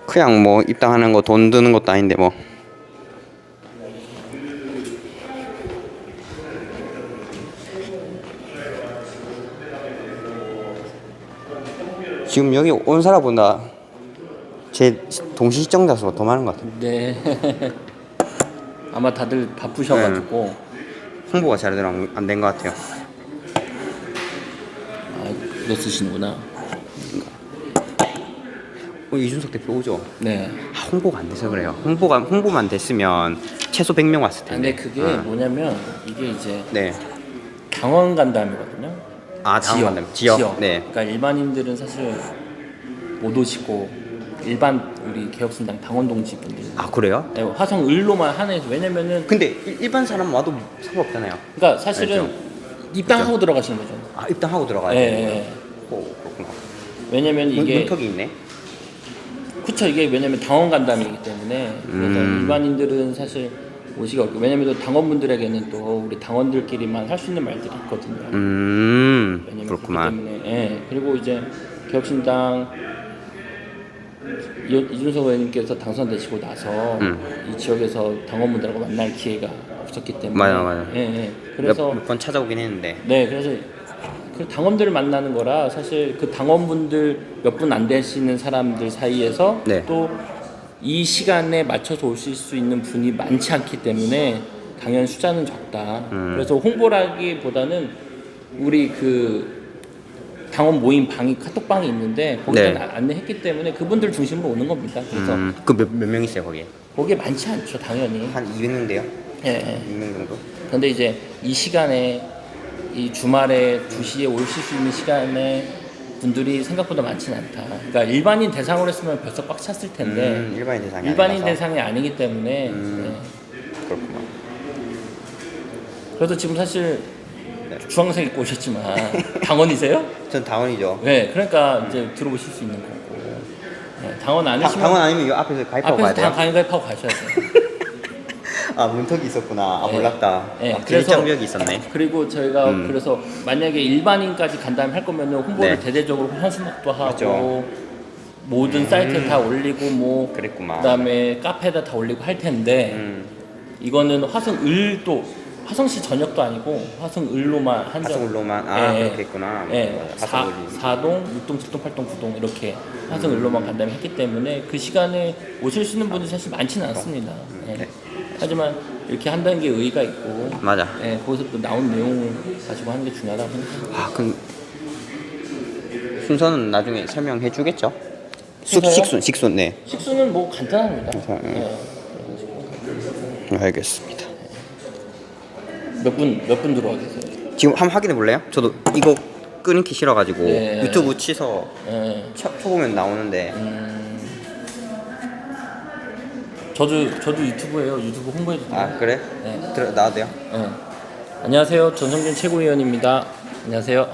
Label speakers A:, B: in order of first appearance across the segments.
A: 그냥 뭐 입당하는 거 돈 드는 것도 아닌데 뭐. 지금 여기 온 사람보다 제 동시 시청자 수가 더 많은 것 같아요.
B: 네. 아마 다들 바쁘셔가지고
A: 홍보가 제대로 안 된 것 같아요.
B: 아, 이거 쓰시는구나.
A: 이준석 대표 오죠?
B: 네.
A: 홍보가 안 돼서 그래요. 홍보만 됐으면 최소 100명 왔을 텐데.
B: 근데 그게 뭐냐면 이게 이제
A: 네.
B: 당원 간담회거든요.
A: 아, 당원 간담회. 지역. 네.
B: 그러니까 일반인들은 사실 못 오시고 일반 우리 개혁신당 당원 동지분들.
A: 아, 그래요?
B: 네, 화성을로만 한해서 왜냐면은
A: 근데 일반 사람 와도 상관없잖아요.
B: 그러니까 사실은
A: 알죠?
B: 입당하고
A: 그렇죠.
B: 들어가시는 거죠.
A: 아, 입당하고 들어가야
B: 네,
A: 되는
B: 네.
A: 거예요? 오, 그렇구나.
B: 왜냐면 이게
A: 문턱이 있네.
B: 그쵸, 이게 왜냐면 당원 간담회이기 때문에 그래서 일반인들은 사실 오시기 어렵고 왜냐면 또 당원분들에게는 또 우리 당원들끼리만 할 수 있는 말들이 있거든요. 왜냐면
A: 그렇구만.
B: 그렇기 때문에 예. 그리고 이제 개혁신당 이준석 의원님께서 당선되시고 나서 이 지역에서 당원분들하고 만날 기회가 없었기 때문에
A: 맞아.
B: 예, 예. 그래서
A: 몇 번 찾아오긴 했는데.
B: 네, 그래서 그 당원들을 만나는 거라 사실 그 당원분들 몇 분 안 되시는 사람들 사이에서
A: 네.
B: 또 이 시간에 맞춰서 오실 수 있는 분이 많지 않기 때문에 당연 숫자는 적다. 그래서 홍보라기보다는 우리 그 당원 모임 방이 카톡방이 있는데 거기다
A: 네.
B: 안내했기 때문에 그분들 중심으로 오는 겁니다. 그래서
A: 그 몇 명 있어요, 거기에?
B: 거기에 많지 않죠, 당연히.
A: 한 200명 돼요?
B: 예, 예.
A: 200명 정도?
B: 근데 이제 이 시간에 이 주말에 2시에 오실 수 있는 시간에 분들이 생각보다 많지는 않다. 그러니까 일반인 대상으로 했으면 벌써 꽉 찼을 텐데
A: 일반인 대상이
B: 일반인
A: 아니라서?
B: 대상이 아니기 때문에 네.
A: 그렇구나.
B: 그래도 지금 사실
A: 네.
B: 주황색 입고 오셨지만 당원이세요?
A: 전 당원이죠.
B: 네, 그러니까 이제 들어오실 수 있는 거고 네, 당원 아니시면
A: 당원 아니면 이 앞에서 가입하고 가야
B: 앞에서
A: 돼요?
B: 가입하고 가셔야 돼요.
A: 아, 문턱이 있었구나. 아,
B: 네.
A: 몰랐다.
B: 네,
A: 아,
B: 그래서-
A: 장벽이 있었네.
B: 그리고 저희가 그래서 만약에 일반인까지 간다면 할 거면 홍보를
A: 네.
B: 대대적으로 현수막도 하고
A: 그렇죠.
B: 모든 사이트에 다 올리고 뭐
A: 그랬구만.
B: 그다음에 카페에다 다 올리고 할 텐데 이거는 화성을도 화성시 전역도 아니고 화성을로만 한정.
A: 화성을로만 아,
B: 예,
A: 그렇게 했구나.
B: 예.
A: 화성을이.
B: 4동, 6동, 7동, 8동, 9동 이렇게 화성을로만 간다면 했기 때문에 그 시간에 오실 수 있는 분이 사실 많지는 않습니다. 예.
A: 네.
B: 하지만 이렇게 한다는 게 의의가 있고
A: 맞아.
B: 예, 거기서 또 나온 내용을 가지고 하는 게 중요하다고 생각합니다.
A: 아, 그 순서는 나중에 설명해 주겠죠?
B: 순서요?
A: 식순, 네.
B: 식수는 뭐 간단합니다.
A: 네. 알겠습니다.
B: 몇 분 들어와 계세요?
A: 지금 한번 확인해 볼래요? 저도 이거 끊기 싫어가지고
B: 네.
A: 유튜브 치서
B: 예.
A: 쳐보면 나오는데
B: 저도 유튜브예요. 유튜브 홍보해도 돼요?
A: 아, 그래?
B: 네.
A: 나와도 돼요?
B: 예. 안녕하세요. 전성준 최고위원입니다. 안녕하세요.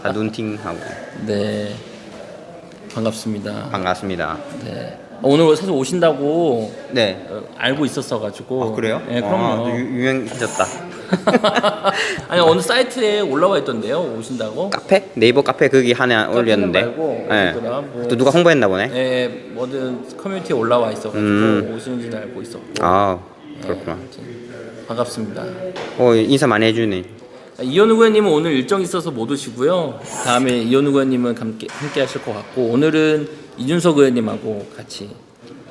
A: 아, 눈팅하고
B: 네. 반갑습니다.
A: 반갑습니다.
B: 네. 오늘 사실 오신다고
A: 네.
B: 알고 있었어가지고.
A: 아, 그래요?
B: 네, 그럼요.
A: 유명해졌다.
B: 아니 어느 사이트에 올라와 있던데요. 오신다고?
A: 카페? 네이버 카페 거기 하나 올렸는데.
B: 말고
A: 네.
B: 어디더라? 뭐-
A: 또 누가 홍보했나 보네.
B: 예, 뭐든 커뮤니티에 올라와 있어가지고 오시는지는 알고 있었고.
A: 아,
B: 네,
A: 그렇구나.
B: 아무튼 반갑습니다.
A: 인사 많이 해주네.
B: 이현우 의원님은 오늘 일정 있어서 못 오시고요. 다음에 이현우 의원님은 함께 하실 것 같고 오늘은 이준석 의원님하고 같이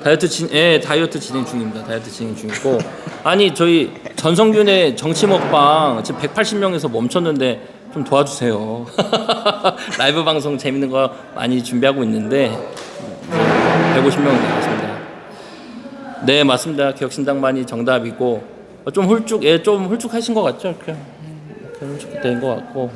B: 다이어트 진행 중입니다. 다이어트 진행 중이고 아니 저희 전성균의 정치 먹방 지금 180명에서 멈췄는데 좀 도와주세요. 라이브 방송 재밌는 거 많이 준비하고 있는데 150명 나왔습니다. 네 맞습니다. 개혁신당만이 정답이고 좀 홀쭉하신 것 같죠? 이렇게 홀쭉 된 것 같고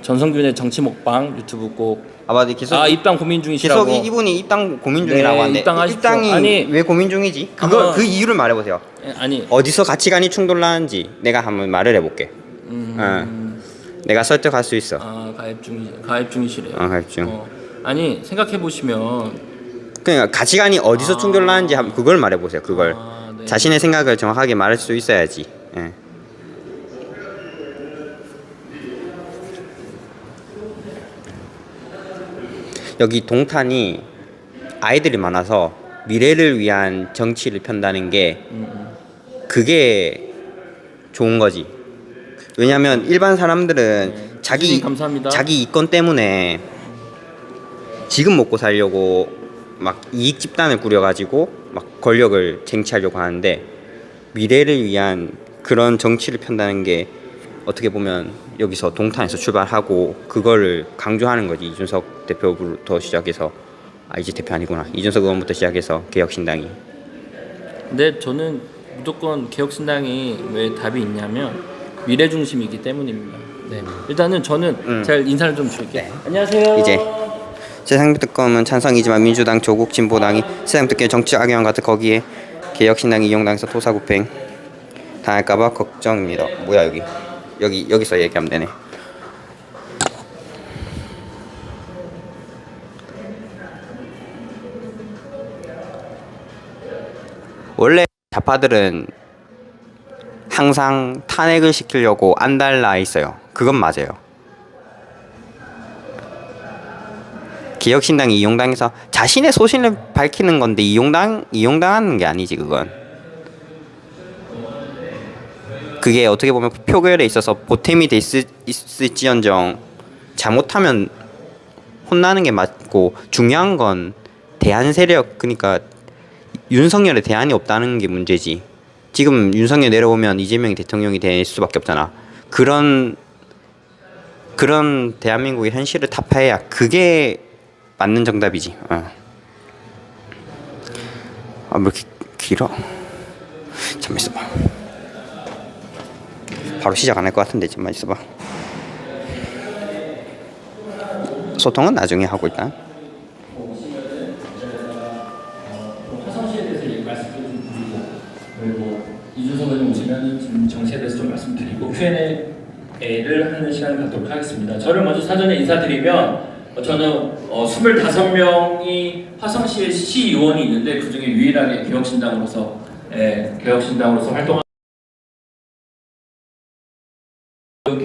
B: 전성균의 정치 먹방 유튜브 꼭
A: 맞아. 계속
B: 입당 고민 중이시라고.
A: 계속 이분이 입당 고민 중이라고
B: 네,
A: 하는데
B: 입당하십시오.
A: 입당이
B: 아니,
A: 왜 고민 중이지? 그 이유를 말해보세요.
B: 아니
A: 어디서 가치관이 충돌나는지 내가 한번 말을 해볼게. 내가 설득할 수 있어.
B: 가입 중이시래요.
A: 가입 중.
B: 아니 생각해 보시면
A: 그러니까 가치관이 어디서 충돌나는지 그걸 말해보세요. 그걸
B: 네.
A: 자신의 생각을 정확하게 말할 수 있어야지. 예. 여기 동탄이 아이들이 많아서 미래를 위한 정치를 편다는 게 그게 좋은 거지. 왜냐면 일반 사람들은
B: 감사합니다.
A: 자기 이권 때문에 지금 먹고 살려고 막 이익 집단을 꾸려가지고 막 권력을 쟁취하려고 하는데 미래를 위한 그런 정치를 편다는 게 어떻게 보면 여기서 동탄에서 출발하고 그거를 강조하는 거지. 이준석 대표부터 시작해서 이제 대표 아니구나. 이준석 의원부터 시작해서 개혁신당이.
B: 근데 저는 무조건 개혁신당이 왜 답이 있냐면 미래 중심이기 때문입니다. 네. 일단은 저는 잘 인사를 좀 드릴게요.
A: 네.
B: 안녕하세요.
A: 이제 세상특검은 찬성이지만 민주당, 조국, 진보당이 세상특검의 정치적 악영향 같은 거기에 개혁신당이 이용당해서 토사구팽 당할까봐 걱정입니다. 뭐야 여기서 얘기하면 되네. 원래 좌파들은 항상 탄핵을 시키려고 안달나 있어요. 그건 맞아요. 개혁신당이 이용당해서 자신의 소신을 밝히는 건데 이용당하는 게 아니지 그건. 그게 어떻게 보면 표결에 있어서 보탬이 돼 있을지언정 잘못하면 혼나는 게 맞고 중요한 건 대안 세력 그러니까 윤석열에 대안이 없다는 게 문제지. 지금 윤석열 내려오면 이재명이 대통령이 될 수밖에 없잖아. 그런 대한민국의 현실을 타파해야 그게 맞는 정답이지. 뭐 이렇게 길어? 잠만 있어봐. 바로 시작 안 할 것 같은데 잠만 있어봐. 소통은 나중에 하고 일단.
C: 화성시에 대해서 말씀 좀 드리고 그리고 이준석 의원 오시면 지금 정치에 대해서 좀 말씀드리고 Q&A를 하는 시간을 갖도록 하겠습니다. 저를 먼저 사전에 인사드리면 저는 25명이 화성시에 시의원이 있는데 그 중에 유일하게 개혁신당으로서 활동하는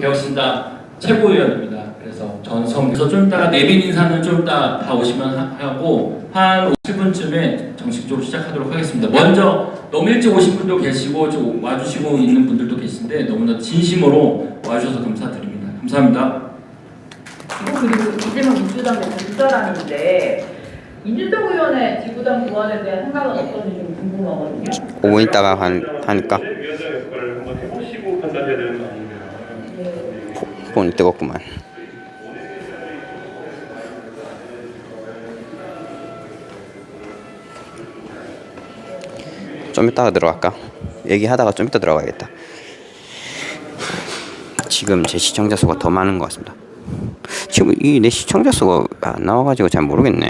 C: 개혁신당 최고위원입니다. 그래서 전성에서 좀 이따가 내빈 인사는 좀 이따 다 오시면 하고 한 50분쯤에 정식적으로 시작하도록 하겠습니다. 먼저 너무 일찍 오신 분도 계시고 좀 와주시고 있는 분들도 계신데 너무나 진심으로 와주셔서 감사드립니다. 감사합니다.
D: 그리고 이재명 민주당 대표 뒷사람인데 이준석 의원의 지구당 보완에 대한 생각은 어떤지 좀 궁금하거든요.
A: 5분 있다가 하니까
E: 위원장 역할을 한번 해보시고 판단해야 되는 거 아닌가요?
A: 폰이 뜨겁구만. 좀 이따가 들어갈까? 얘기하다가 좀 이따 들어가야겠다. 지금 제 시청자 수가 더 많은 것 같습니다. 지금 이 내 시청자 수가 안 나와가지고 잘 모르겠네.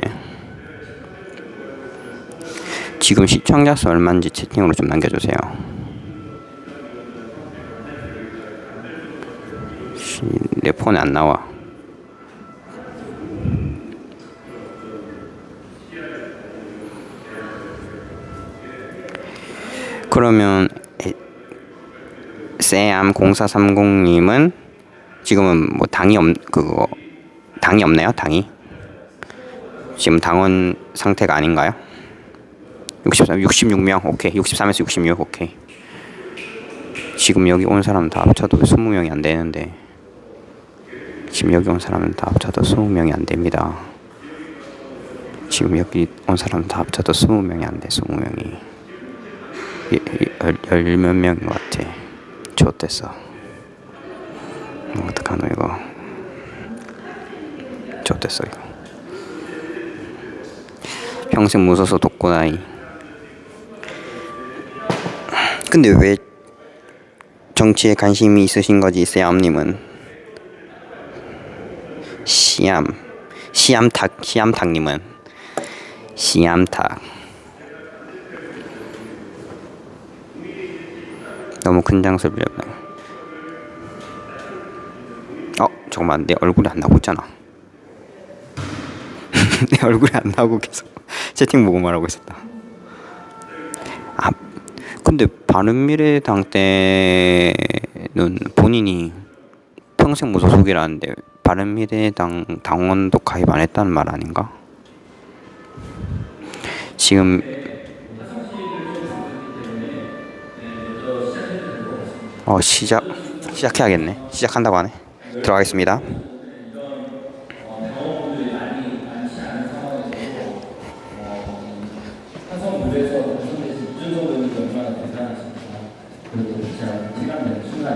A: 지금 시청자 수 얼마인지 채팅으로 좀 남겨주세요. 내 폰에 안 나와. 그러면 쌤0430님은 지금은 뭐 당이 없나요? 당이 지금 당원 상태가 아닌가요? 66명 오케이. 63에서 66 오케이. 지금 여기 온 사람 다 합쳐도 20명이 안 되는데 지금 여기 온 사람은 다 합쳐도 20명이 안 됩니다. 지금 여기 온 사람 다 합쳐도 20명이 안 돼. 20명이 열 몇 명인 것 같아. 좋댔어. 어떡하노 이거. 좋댔어 이거. 평생 무서워서 독고다이. 근데 왜 정치에 관심이 있으신 거지 쌤님은? 시암탁님은 시암탁. 너무 큰 장소를 빌렸네. 잠깐만 내 얼굴이 안 나오고 있잖아. 내 얼굴이 안 나오고 계속 채팅 보고 말하고 있었다. 근데 바른미래당 때는 본인이 평생 무소속이라는데 바른미래당 당원도 가입 안 했다는 말 아닌가? 지금 시작해야겠네. 시작한다고 하네. 들어가겠습니다.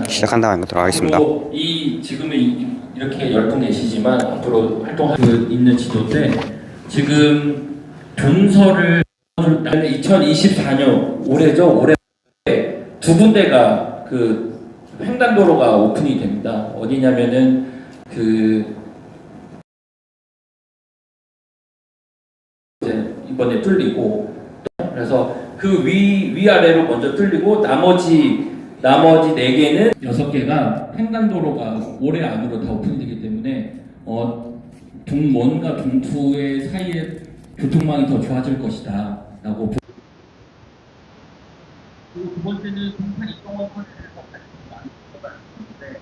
A: 시작한다고 하니까 들어가겠습니다.
C: 그리고 이 지금은 이렇게 10분 계시지만 앞으로 활동할 수 있는 지도인데 지금 동서를 2024년 올해죠. 올해 두 군데가 그 횡단도로가 오픈이 됩니다. 어디냐면은 그 이제 이번에 뚫리고 그래서 그 위아래로 먼저 뚫리고 나머지 4개는 6개가 횡단도로가 올해 안으로 다 오픈이 되기 때문에 동원과 동투의 사이에 교통망이 더 좋아질 것이다 라고. 그리고 두 번째는 동탄 이동원 선에서 같이 많이 들어가는데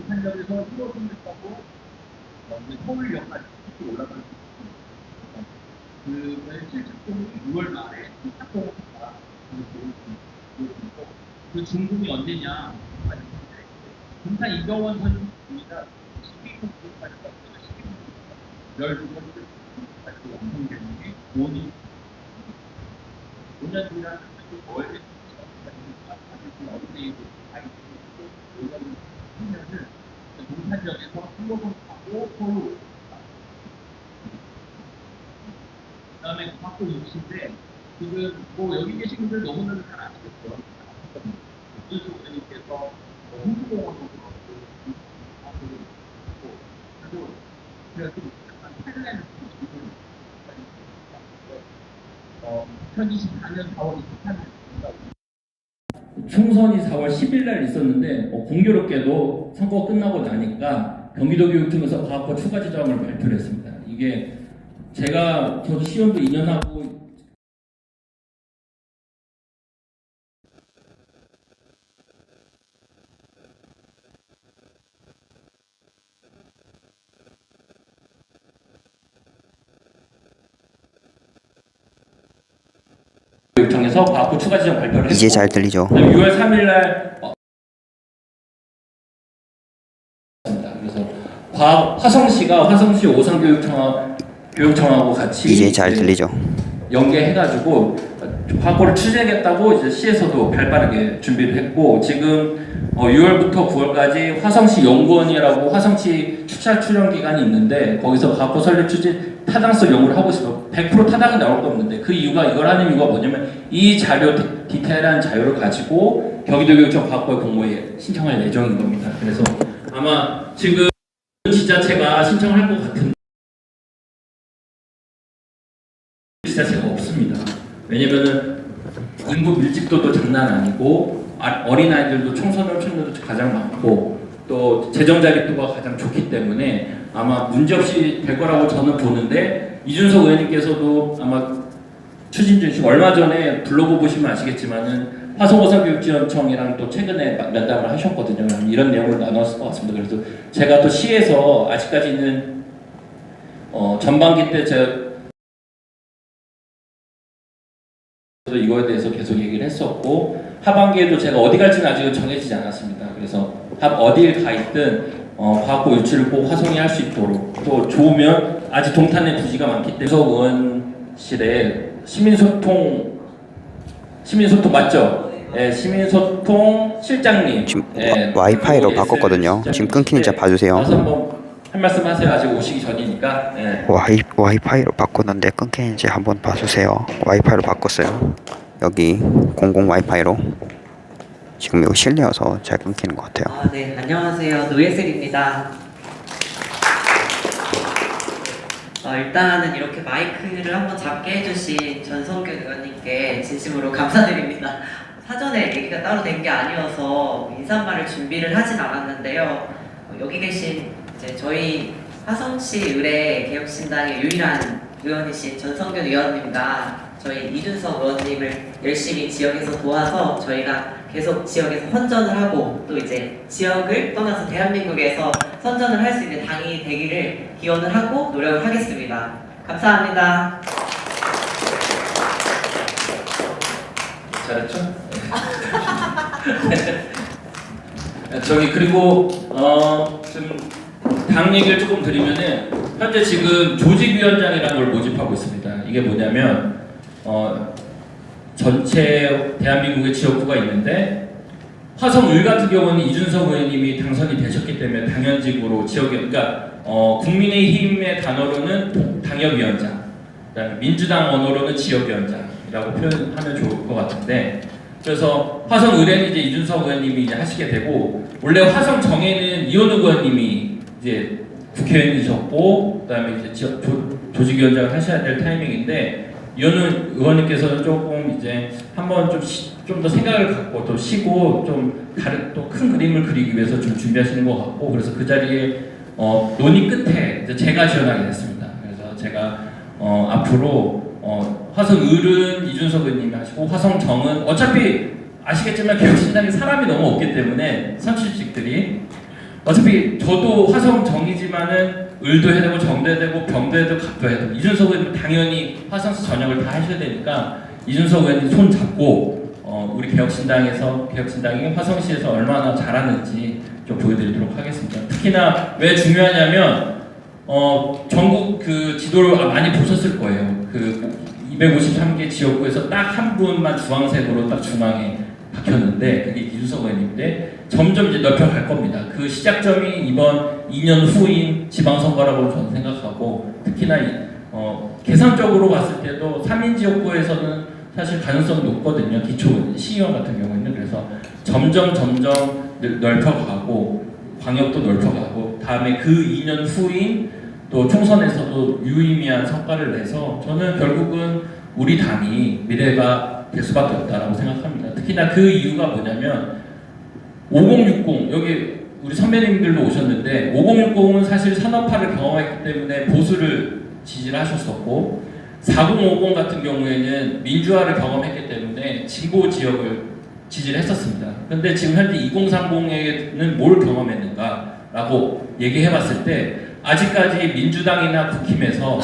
C: 동탄역에서 1호선까지 서울역까지 올라가는 그 실측공이 6월 말에 실착공을 그 중공이 언제냐? 동탄 이병원 선수입니다. 12공까지 12공까지 완성되는 게 5년. 5년 뒤라는 것이 월드 어린이도 하면은 동탄역에서 1호선 타고 서울. 그다음에 학교 60인데 지금 뭐 여기 계신 분들 너무나도 잘 아시겠죠. 이준수 의원님께서 홍수공원으로 그래서 약간 패널 2024년 4월 23일 총선이 4월 10일 날 있었는데 공교롭게도 선거 끝나고 나니까 경기도교육청에서 과학과 추가 지정을 발표를 했습니다. 이게 저도 시험도 2년 하고 교육청에서 과학부 추가 지정 발표를 했고
A: 이제 잘 들리죠?
C: 6월 3일 날 그래서 화성시가 화성시 오산교육청하고 같이
A: 이제 잘 들리죠?
C: 연계해가지고 과거를 추진하겠다고 이제 시에서도 발빠르게 준비를 했고 지금 6월부터 9월까지 화성시 연구원이라고 화성시 추차 출연 기간이 있는데 거기서 과거 설립 추진 타당성 연구를 하고 싶어 100% 타당이 나올 거 없는데 그 이유가 이걸 하는 이유가 뭐냐면 이 자료 디테일한 자료를 가지고 경기도교육청 과학부의 공모에 신청할 예정인 겁니다. 그래서 아마 지금 지자체가 신청을 할 것 같은데 지자체가 없습니다. 왜냐면은 인구 밀집도도 장난 아니고 어린아이들도 청소년층도 가장 많고 또 재정 자립도가 가장 좋기 때문에 아마 문제없이 될 거라고 저는 보는데 이준석 의원님께서도 아마 추진 중이시고 얼마 전에 블로그 보시면 아시겠지만은 화성오산교육지원청이랑 또 최근에 면담을 하셨거든요. 이런 내용을 나눴을 것 같습니다. 그래서 제가 또 시에서 아직까지는 전반기 때 제가 이거에 대해서 계속 얘기를 했었고 하반기에도 제가 어디 갈지는 아직은 정해지지 않았습니다. 그래서 어딜 가 있든 과학고 유치를 꼭 화성이 할 수 있도록 또 좋으면 아직 동탄에 부지가 많기 때문에 이준석 의원실에 시민소통 맞죠? 네, 시민소통 실장님
A: 지금 와이파이로 바꿨거든요. 지금 끊기는지 봐주세요.
C: 한 말씀 하세요. 아직 오시기 전이니까. 네.
A: 와이파이로 바꿨는데 끊기는지 한번 봐주세요. 와이파이로 바꿨어요. 여기 공공 와이파이로. 지금 이거 실내여서 잘 끊기는 것 같아요.
F: 네, 안녕하세요. 노예슬입니다. 일단은 이렇게 마이크를 한번 잡게 해주신 전성균 의원님께 진심으로 감사드립니다. 사전에 얘기가 따로 된 게 아니어서 인사말을 준비를 하진 않았는데요. 여기 계신 이제 저희 화성시 의뢰 개혁신당의 유일한 의원이신 전성균 의원님과 저희 이준석 의원님을 열심히 지역에서 도와서 저희가 계속 지역에서 선전을 하고 또 이제 지역을 떠나서 대한민국에서 선전을 할 수 있는 당이 되기를 기원을 하고 노력을 하겠습니다. 감사합니다.
B: 잘했죠? 저기 그리고 좀 당 얘기를 조금 드리면은 현재 지금 조직위원장이라는 걸 모집하고 있습니다. 이게 뭐냐면 전체 대한민국의 지역구가 있는데 화성을 같은 경우는 이준석 의원님이 당선이 되셨기 때문에 당연직으로 지역에 그러니까 국민의힘의 단어로는 당협위원장, 그다음에 민주당 언어로는 지역위원장이라고 표현하면 좋을 것 같은데 그래서 화성 의뢰는 이제 이준석 의원님이 이제 하시게 되고 원래 화성 정에는 이현우 의원님이 이제 국회의원이셨고 그다음에 이제 조직위원장을 하셔야 될 타이밍인데 이현우 의원님께서는 조금 이제 한번 좀 더 생각을 갖고 또 쉬고 좀 다른 또 큰 그림을 그리기 위해서 좀 준비하시는 것 같고 그래서 그 자리에 논의 끝에 이제 제가 지원하게 됐습니다. 그래서 제가 앞으로 화성 을은 이준석 의원님이 하시고 화성 정은 어차피 아시겠지만 개혁신당에 사람이 너무 없기 때문에 선출직들이 어차피 저도 화성 정이지만은 을도 해야 되고 정도 해야 되고 병도 해야 되고 갑도 해야 되고 이준석 의원님 당연히 화성시 전역을 다 하셔야 되니까 이준석 의원님 손 잡고 우리 개혁신당이 화성시에서 얼마나 잘하는지 좀 보여드리도록 하겠습니다. 특히나 왜 중요하냐면 전국 그 지도를 많이 보셨을 거예요. 그 253개 지역구에서 딱 한 분만 주황색으로 딱 중앙에 박혔는데 그게 이준석 의원님인데 점점 이제 넓혀갈 겁니다. 그 시작점이 이번 2년 후인 지방선거라고 저는 생각하고 특히나 계산적으로 봤을 때도 3인 지역구에서는 사실 가능성이 높거든요. 기초 시의원 같은 경우에는 그래서 점점 넓혀가고 광역도 넓혀가고 다음에 그 2년 후인 또 총선에서도 유의미한 성과를 내서 저는 결국은 우리 당이 미래가 될 수밖에 없다라고 생각합니다. 특히나 그 이유가 뭐냐면 5060 여기 우리 선배님들도 오셨는데 5060은 사실 산업화를 경험했기 때문에 보수를 지지를 하셨었고 4050 같은 경우에는 민주화를 경험했기 때문에 진보 지역을 지지를 했었습니다. 그런데 지금 현재 2030에는 뭘 경험했는가라고 얘기해봤을 때 아직까지 민주당이나 국힘에서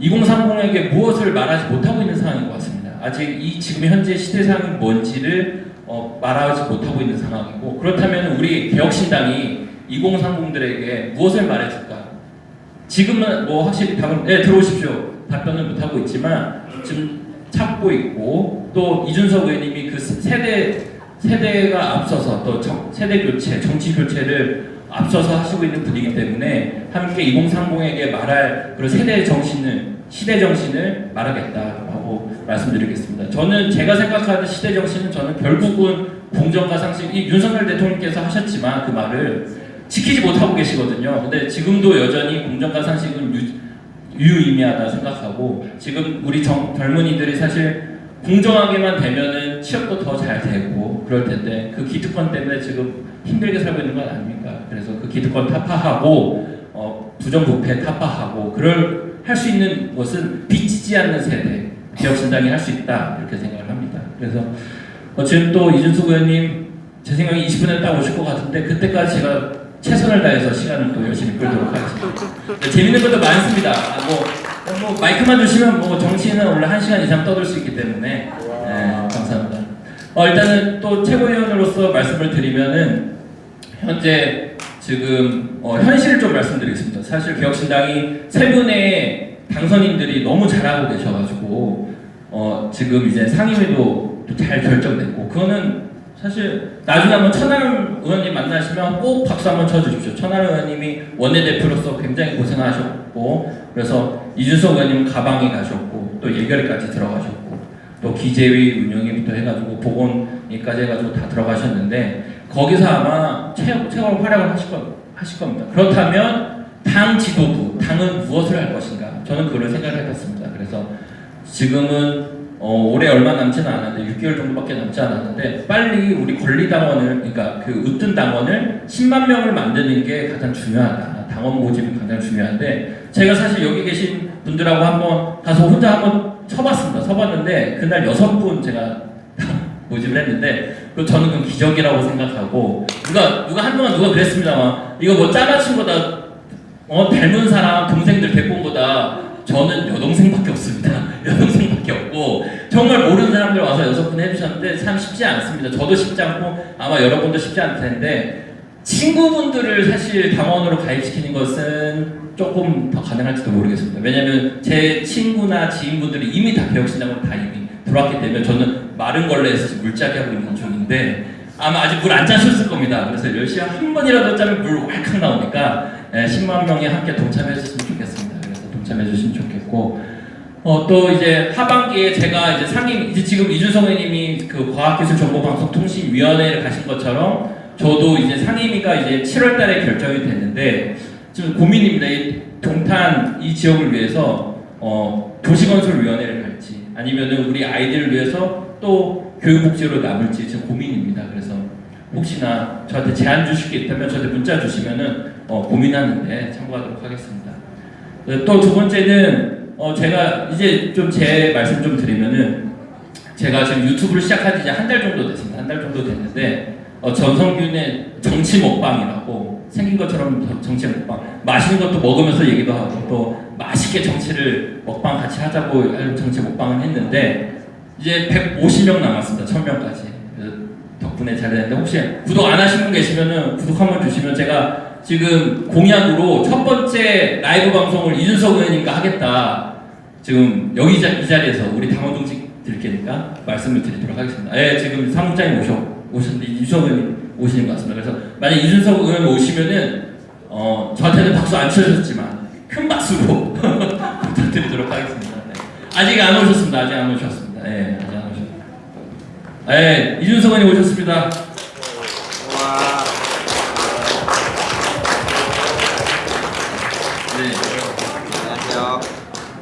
B: 2030에게 무엇을 말하지 못하고 있는 상황인 것 같습니다. 아직 지금 현재 시대상이 뭔지를 말하지 못하고 있는 상황이고 그렇다면 우리 개혁신당이 2030들에게 무엇을 말해줄까? 지금은 뭐 확실히 답은 들어오십시오. 답변을 못하고 있지만 지금 찾고 있고 또 이준석 의원님이 그 세대가 앞서서 또 세대 교체, 정치 교체를 앞서서 하시고 있는 분이기 때문에 함께 2030에게 말할 그런 시대 정신을 말하겠다라고 말씀드리겠습니다. 저는 제가 생각하는 시대 정신은 저는 결국은 공정과 상식, 윤석열 대통령께서 하셨지만 그 말을 지키지 못하고 계시거든요. 근데 지금도 여전히 공정과 상식은 유의미하다 생각하고 지금 우리 젊은이들이 사실 공정하게만 되면은 취업도 더 잘 되고 그럴 텐데 그 기득권 때문에 지금 힘들게 살고 있는 건 아닙니까? 그래서 그 기득권 타파하고 부정부패 타파하고 할 수 있는 것은 빚지지 않는 세대 개혁신당이 할 수 있다 이렇게 생각을 합니다. 그래서 지금 또 이준석 의원님 제 생각에 20분에 딱 오실 것 같은데 그때까지 제가 최선을 다해서 시간을 또 열심히 끌도록 하겠습니다. 재밌는 것도 많습니다. 뭐 마이크만 주시면 뭐 정치인은 원래 1시간 이상 떠들 수 있기 때문에 감사합니다. 일단은 또 최고위원으로서 말씀을 드리면은 현재 지금 현실을 좀 말씀드리겠습니다. 사실 개혁신당이 3분의 당선인들이 너무 잘하고 계셔가지고 지금 이제 상임위도 잘 결정됐고 그거는 사실 나중에 한번 천하람 의원님 만나시면 꼭 박수 한번 쳐주십시오. 천하람 의원님이 원내대표로서 굉장히 고생하셨고 그래서 이준석 의원님은 가방에 가셨고 또 예결위까지 들어가셨고 또 기재위 운영위부터 해가지고 보건위까지 해가지고 다 들어가셨는데 거기서 아마 최고로 활약을 하실 겁니다. 그렇다면 당 지도부, 당은 무엇을 할 것인가? 저는 그걸 생각을 해봤습니다. 그래서 지금은 올해 얼마 남지는 않았는데 6개월 정도밖에 남지 않았는데 빨리 우리 권리당원을 그러니까 그 으뜸 당원을 10만 명을 만드는 게 가장 중요하다. 당원 모집이 가장 중요한데 제가 사실 여기 계신 분들하고 한번 가서 혼자 한번
C: 쳐봤습니다. 쳐봤는데 그날 6분 제가 모집을 했는데 저는 그건 기적이라고 생각하고 누가 한동안 그랬습니다만 이거 뭐 짜맞춘 거다 닮은 사람 동생들 데리고 온 거다. 저는 여동생밖에 없습니다. 여동생밖에 없고 정말 모르는 사람들 와서 6분 해주셨는데 참 쉽지 않습니다. 저도 쉽지 않고 아마 여러분도 쉽지 않을 텐데 친구분들을 사실 당원으로 가입시키는 것은 조금 더 가능할지도 모르겠습니다. 왜냐하면 제 친구나 지인분들이 이미 다 개혁신당으로 다 이미 들어왔기 때문에 저는 마른 걸레에서 물짜기 하고 있는 중인데 아마 아직 물 안 짜셨을 겁니다. 그래서 열심히 한 번이라도 짜면 물 왈칵 나오니까 10만 명이 함께 동참해 주셨으면 좋겠습니다. 그래서 동참해 주시면 좋겠고 또 이제 하반기에 제가 이제 상임 이제 지금 이준석 의원님이 그 과학기술정보방송통신위원회를 가신 것처럼 저도 이제 상임위가 이제 7월달에 결정이 됐는데 지금 고민입니다. 이 동탄 이 지역을 위해서 도시건설위원회를 갈지 아니면은 우리 아이들을 위해서 또 교육복지로 남을지 지금 고민입니다. 그래서 혹시나 저한테 제안 주실 게 있다면 저한테 문자 주시면은 고민하는데 참고하도록 하겠습니다. 또 두 번째는 제가 이제 좀 제 말씀 좀 드리면은 제가 지금 유튜브를 시작한 지 이제 한 달 정도 됐습니다. 한 달 정도 됐는데 전성균의 정치 먹방이라고 생긴 것처럼 정치 먹방 맛있는 것도 먹으면서 얘기도 하고 또 맛있게 정치를 먹방 같이 하자고 정치 먹방을 했는데 이제 150명 남았습니다. 1000명까지. 덕분에 잘 됐는데 혹시 구독 안 하신 분 계시면은 구독 한번 주시면 제가 지금 공약으로 첫 번째 라이브 방송을 이준석 의원님과 하겠다. 지금 여기 이 자리에서 우리 당원 동지 드릴게니까 말씀을 드리도록 하겠습니다. 예, 지금 사무장님 오셨는데 이준석 의원님 오시는 것 같습니다. 그래서 만약 이준석 의원 오시면은 저한테는 박수 안 쳐주셨지만 큰 박수로 부탁드리도록 하겠습니다. 네. 아직 안 오셨습니다. 아직 안 오셨습니다. 예, 아직 안 오셨습니다. 예, 이준석 의원님 오셨습니다. 네.
A: 안녕하세요.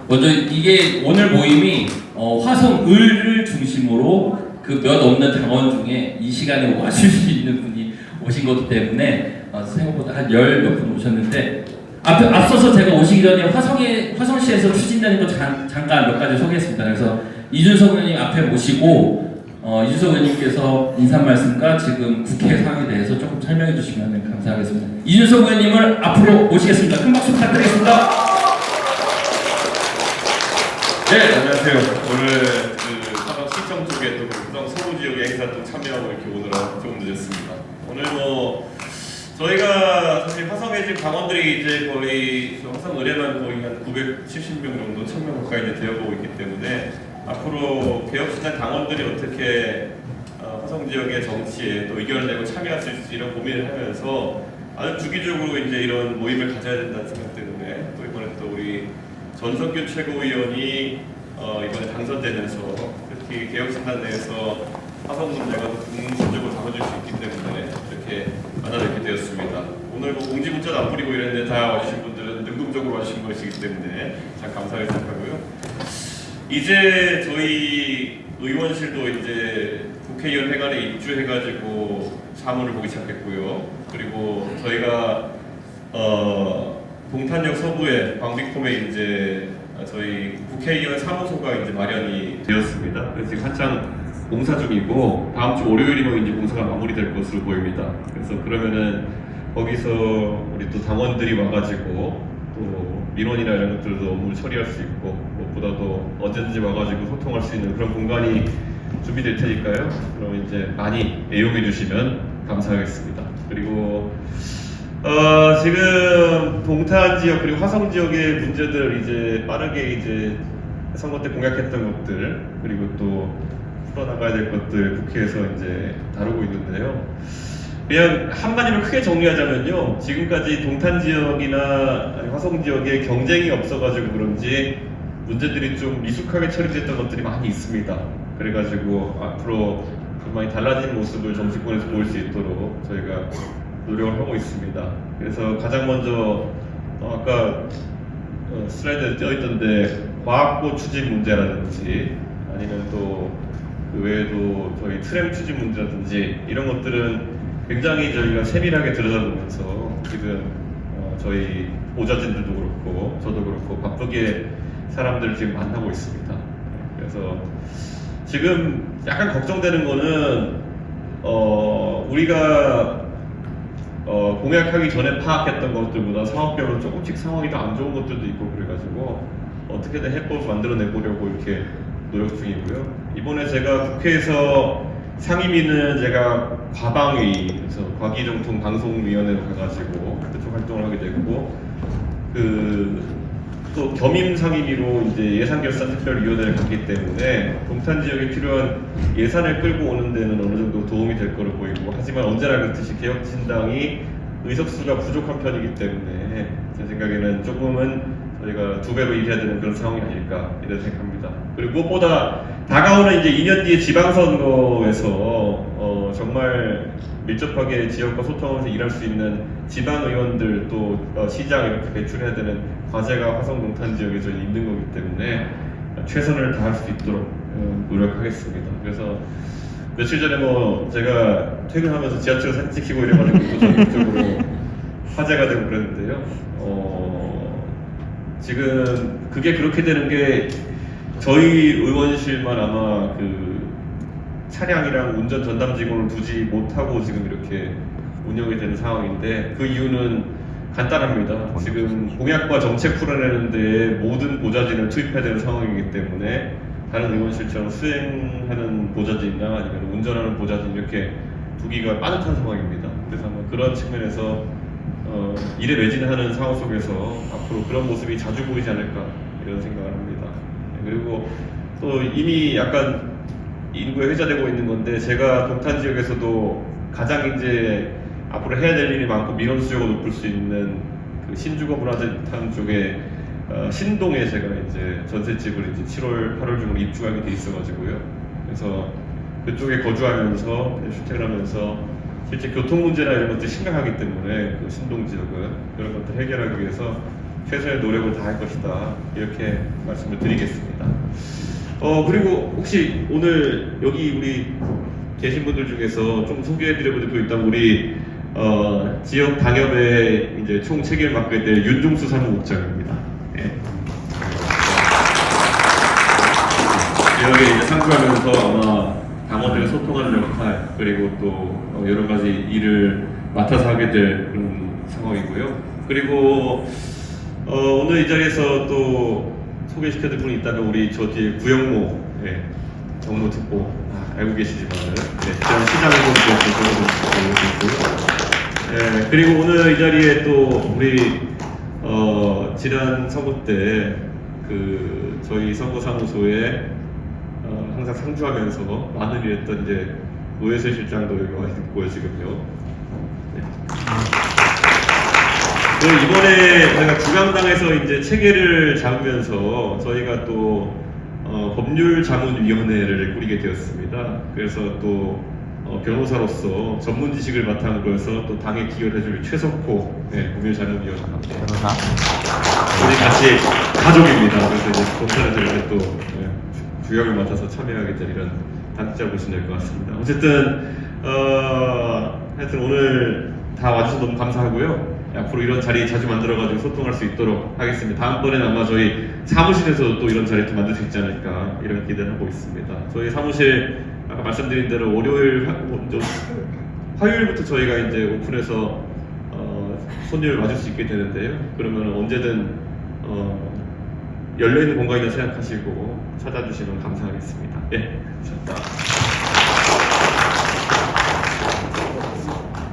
C: 먼저 이게 오늘 모임이 화성을을 중심으로 그 몇 없는 당원 중에 이 시간에 와줄 수 있는 분이 오신 거기 때문에 생각보다 한 10몇 분 오셨는데 앞서서 제가 오시기 전에 화성시에서 추진되는 거 잠깐 몇 가지 소개했습니다. 그래서 이준석 의원님 앞에 모시고 이준석 의원님께서 인사 말씀과 지금 국회 상황에 대해서 조금 설명해 주시면 감사하겠습니다. 이준석 의원님을 앞으로 모시겠습니다. 큰 박수 부탁드리겠습니다.
E: 네, 안녕하세요. 오늘 그 화성 시청 쪽에 또 구성 서부 지역의 행사 또 참여하고 이렇게 오느라 조금 늦었습니다. 오늘 뭐 저희가 사실 화성에 지금 당원들이 이제 거의 화성 의뢰만 거의 한 970명 정도, 1000명 가까이 이제 되어가고 있기 때문에 앞으로 개혁신당 당원들이 어떻게 화성 지역의 정치에 또 의견을 내고 참여할 수 있을지 이런 고민을 하면서 아주 주기적으로 이제 이런 모임을 가져야 된다는 생각 때문에 또 이번에 또 우리 전성균 최고위원이 이번에 당선되면서 특히 개혁신당 내에서 화성 문제가 중심적으로 다뤄질 수 있기 때문에 이렇게 만나뵙게 되었습니다. 오늘 뭐 공지 문자도 안 뿌리고 이랬는데 다 와주신 분들은 능동적으로 와주신 것이기 때문에 참 감사하게 생각하고요. 이제 저희 의원실도 이제 국회의원 회관에 입주해가지고 사무를 보기 시작했고요. 그리고 저희가 동탄역 서부에 광비콤에 이제 저희 국회의원 사무소가 이제 마련이 되었습니다. 그래서 지금 한창 공사 중이고 다음 주 월요일이면 이제 공사가 마무리될 것으로 보입니다. 그래서 그러면은 거기서 우리 또 당원들이 와가지고 또 민원이나 이런 것들도 업무를 처리할 수 있고 무엇보다도 언제든지 와가지고 소통할 수 있는 그런 공간이 준비될 테니까요. 그럼 이제 많이 애용해 주시면 감사하겠습니다. 그리고 지금 동탄 지역 그리고 화성 지역의 문제들 이제 빠르게 이제 선거 때 공약했던 것들 그리고 또 풀어나가야 될 것들 국회에서 이제 다루고 있는데요. 그냥 한마디로 크게 정리하자면요. 지금까지 동탄 지역이나 화성 지역에 경쟁이 없어가지고 그런지 문제들이 좀 미숙하게 처리됐던 것들이 많이 있습니다. 그래가지고 앞으로 좀 많이 달라진 모습을 정치권에서 보일 수 있도록 저희가 노력을 하고 있습니다. 그래서 가장 먼저 아까 슬라이드에 띄어있던데 과학고 추진 문제라든지 아니면 또 그 외에도 저희 트램 추진 문제라든지 이런 것들은 굉장히 저희가 세밀하게 들여다보면서 지금 저희 보좌진들도 그렇고 저도 그렇고 바쁘게 사람들을 지금 만나고 있습니다. 그래서 지금 약간 걱정되는 거는 우리가 공약하기 전에 파악했던 것들보다 상황별로 조금씩 상황이 더 안 좋은 것들도 있고 그래가지고 어떻게든 해법을 만들어내 보려고 이렇게 노력 중이고요. 이번에 제가 국회에서 상임위는 제가 과방위, 그래서 과기정통 방송위원회로 가가지고 그쪽 활동을 하게 됐고, 또 겸임 상임위로 이제 예산결산특별위원회를 갔기 때문에 동탄 지역에 필요한 예산을 끌고 오는 데는 어느 정도 도움이 될 거로 보이고, 하지만 언제나 그렇듯이 개혁신당이 의석수가 부족한 편이기 때문에 제 생각에는 조금은 저희가 2배로 일해야 되는 그런 상황이 아닐까 이런 생각합니다. 그리고 무엇보다 다가오는 이제 2년 뒤에 지방선거에서 정말 밀접하게 지역과 소통하면서 일할 수 있는 지방의원들 또 시장 이렇게 배출해야 되는 과제가 화성 동탄 지역에서 있는 거기 때문에 최선을 다할 수 있도록 노력하겠습니다. 그래서 며칠 전에 제가 퇴근하면서 지하철 사진 찍히고 이래가지고 또 전국적으로 화제가 되고 그랬는데요. 지금 그게 그렇게 되는 게 저희 의원실만 아마 차량이랑 운전 전담 직원을 두지 못하고 지금 이렇게 운영이 되는 상황인데, 그 이유는 간단합니다. 지금 공약과 정책 풀어내는데 모든 보좌진을 투입해야 되는 상황이기 때문에 다른 의원실처럼 수행하는 보좌진이나 아니면 운전하는 보좌진 이렇게 두기가 빠듯한 상황입니다. 그래서 아마 그런 측면에서 일에 매진하는 상황 속에서 앞으로 그런 모습이 자주 보이지 않을까 이런 생각을 합니다. 그리고 또 이미 약간 인구에 회자되고 있는 건데, 제가 동탄 지역에서도 가장 이제 앞으로 해야 될 일이 많고 민원 수요가 높을 수 있는 신주거 문화재탕 쪽에 신동에 제가 이제 전셋집을 이제 7월, 8월 중으로 입주하게 돼 있어가지고요. 그래서 그쪽에 거주하면서 출퇴근하면서 실제 교통 문제나 이런 것들이 심각하기 때문에 신동 지역은 그런 것들 해결하기 위해서 최선의 노력을 다할 것이다 이렇게 말씀을 드리겠습니다. 그리고 혹시 오늘 여기 우리 계신 분들 중에서 좀 소개해드릴 분들도 있다면 우리 지역 당협의 이제 총 책임을 맡게 될 윤종수 사무국장입니다. 네. 지역에 이제 상주하면서 아마 당원들과 소통하는 역할, 그리고 또 여러 가지 일을 맡아서 하게 될 그런 상황이고요. 그리고 오늘 이 자리에서 또 소개시켜드릴 분이 있다면 우리 저 뒤에 구영모, 경로 특보 알고 계시지만은 지난 시장에서 그리고 오늘 이 자리에 또 우리 지난 선거 때 저희 선거사무소에 항상 상주하면서 많은 일 했던 이제 노예슬 실장도 여기 와 있고요 지금요. 이번에 저희가 중앙당에서 이제 체계를 잡으면서 저희가 또 법률자문위원회를 꾸리게 되었습니다. 그래서 또 변호사로서 전문 지식을 바탕으로 해서 또 당에 기여를 해줄 최석호 법률자문위원장입니다. 우리 같이 가족입니다. 그래서 이제 동탄에서 이렇게 또 주역을 맡아서 참여하게 될 이런 단체자 보시면 될 것 같습니다. 어쨌든 하여튼 오늘 다 와주셔서 너무 감사하고요. 앞으로 이런 자리 자주 만들어가지고 소통할 수 있도록 하겠습니다. 다음번에는 아마 저희 사무실에서도 또 이런 자리 좀 만들 수 있지 않을까 이런 기대를 하고 있습니다. 저희 사무실 아까 말씀드린 대로 화요일부터 저희가 이제 오픈해서 손님을 맞을 수 있게 되는데요. 그러면 언제든 열려있는 공간이라 생각하시고 찾아주시면 감사하겠습니다. 예, 감사합니다.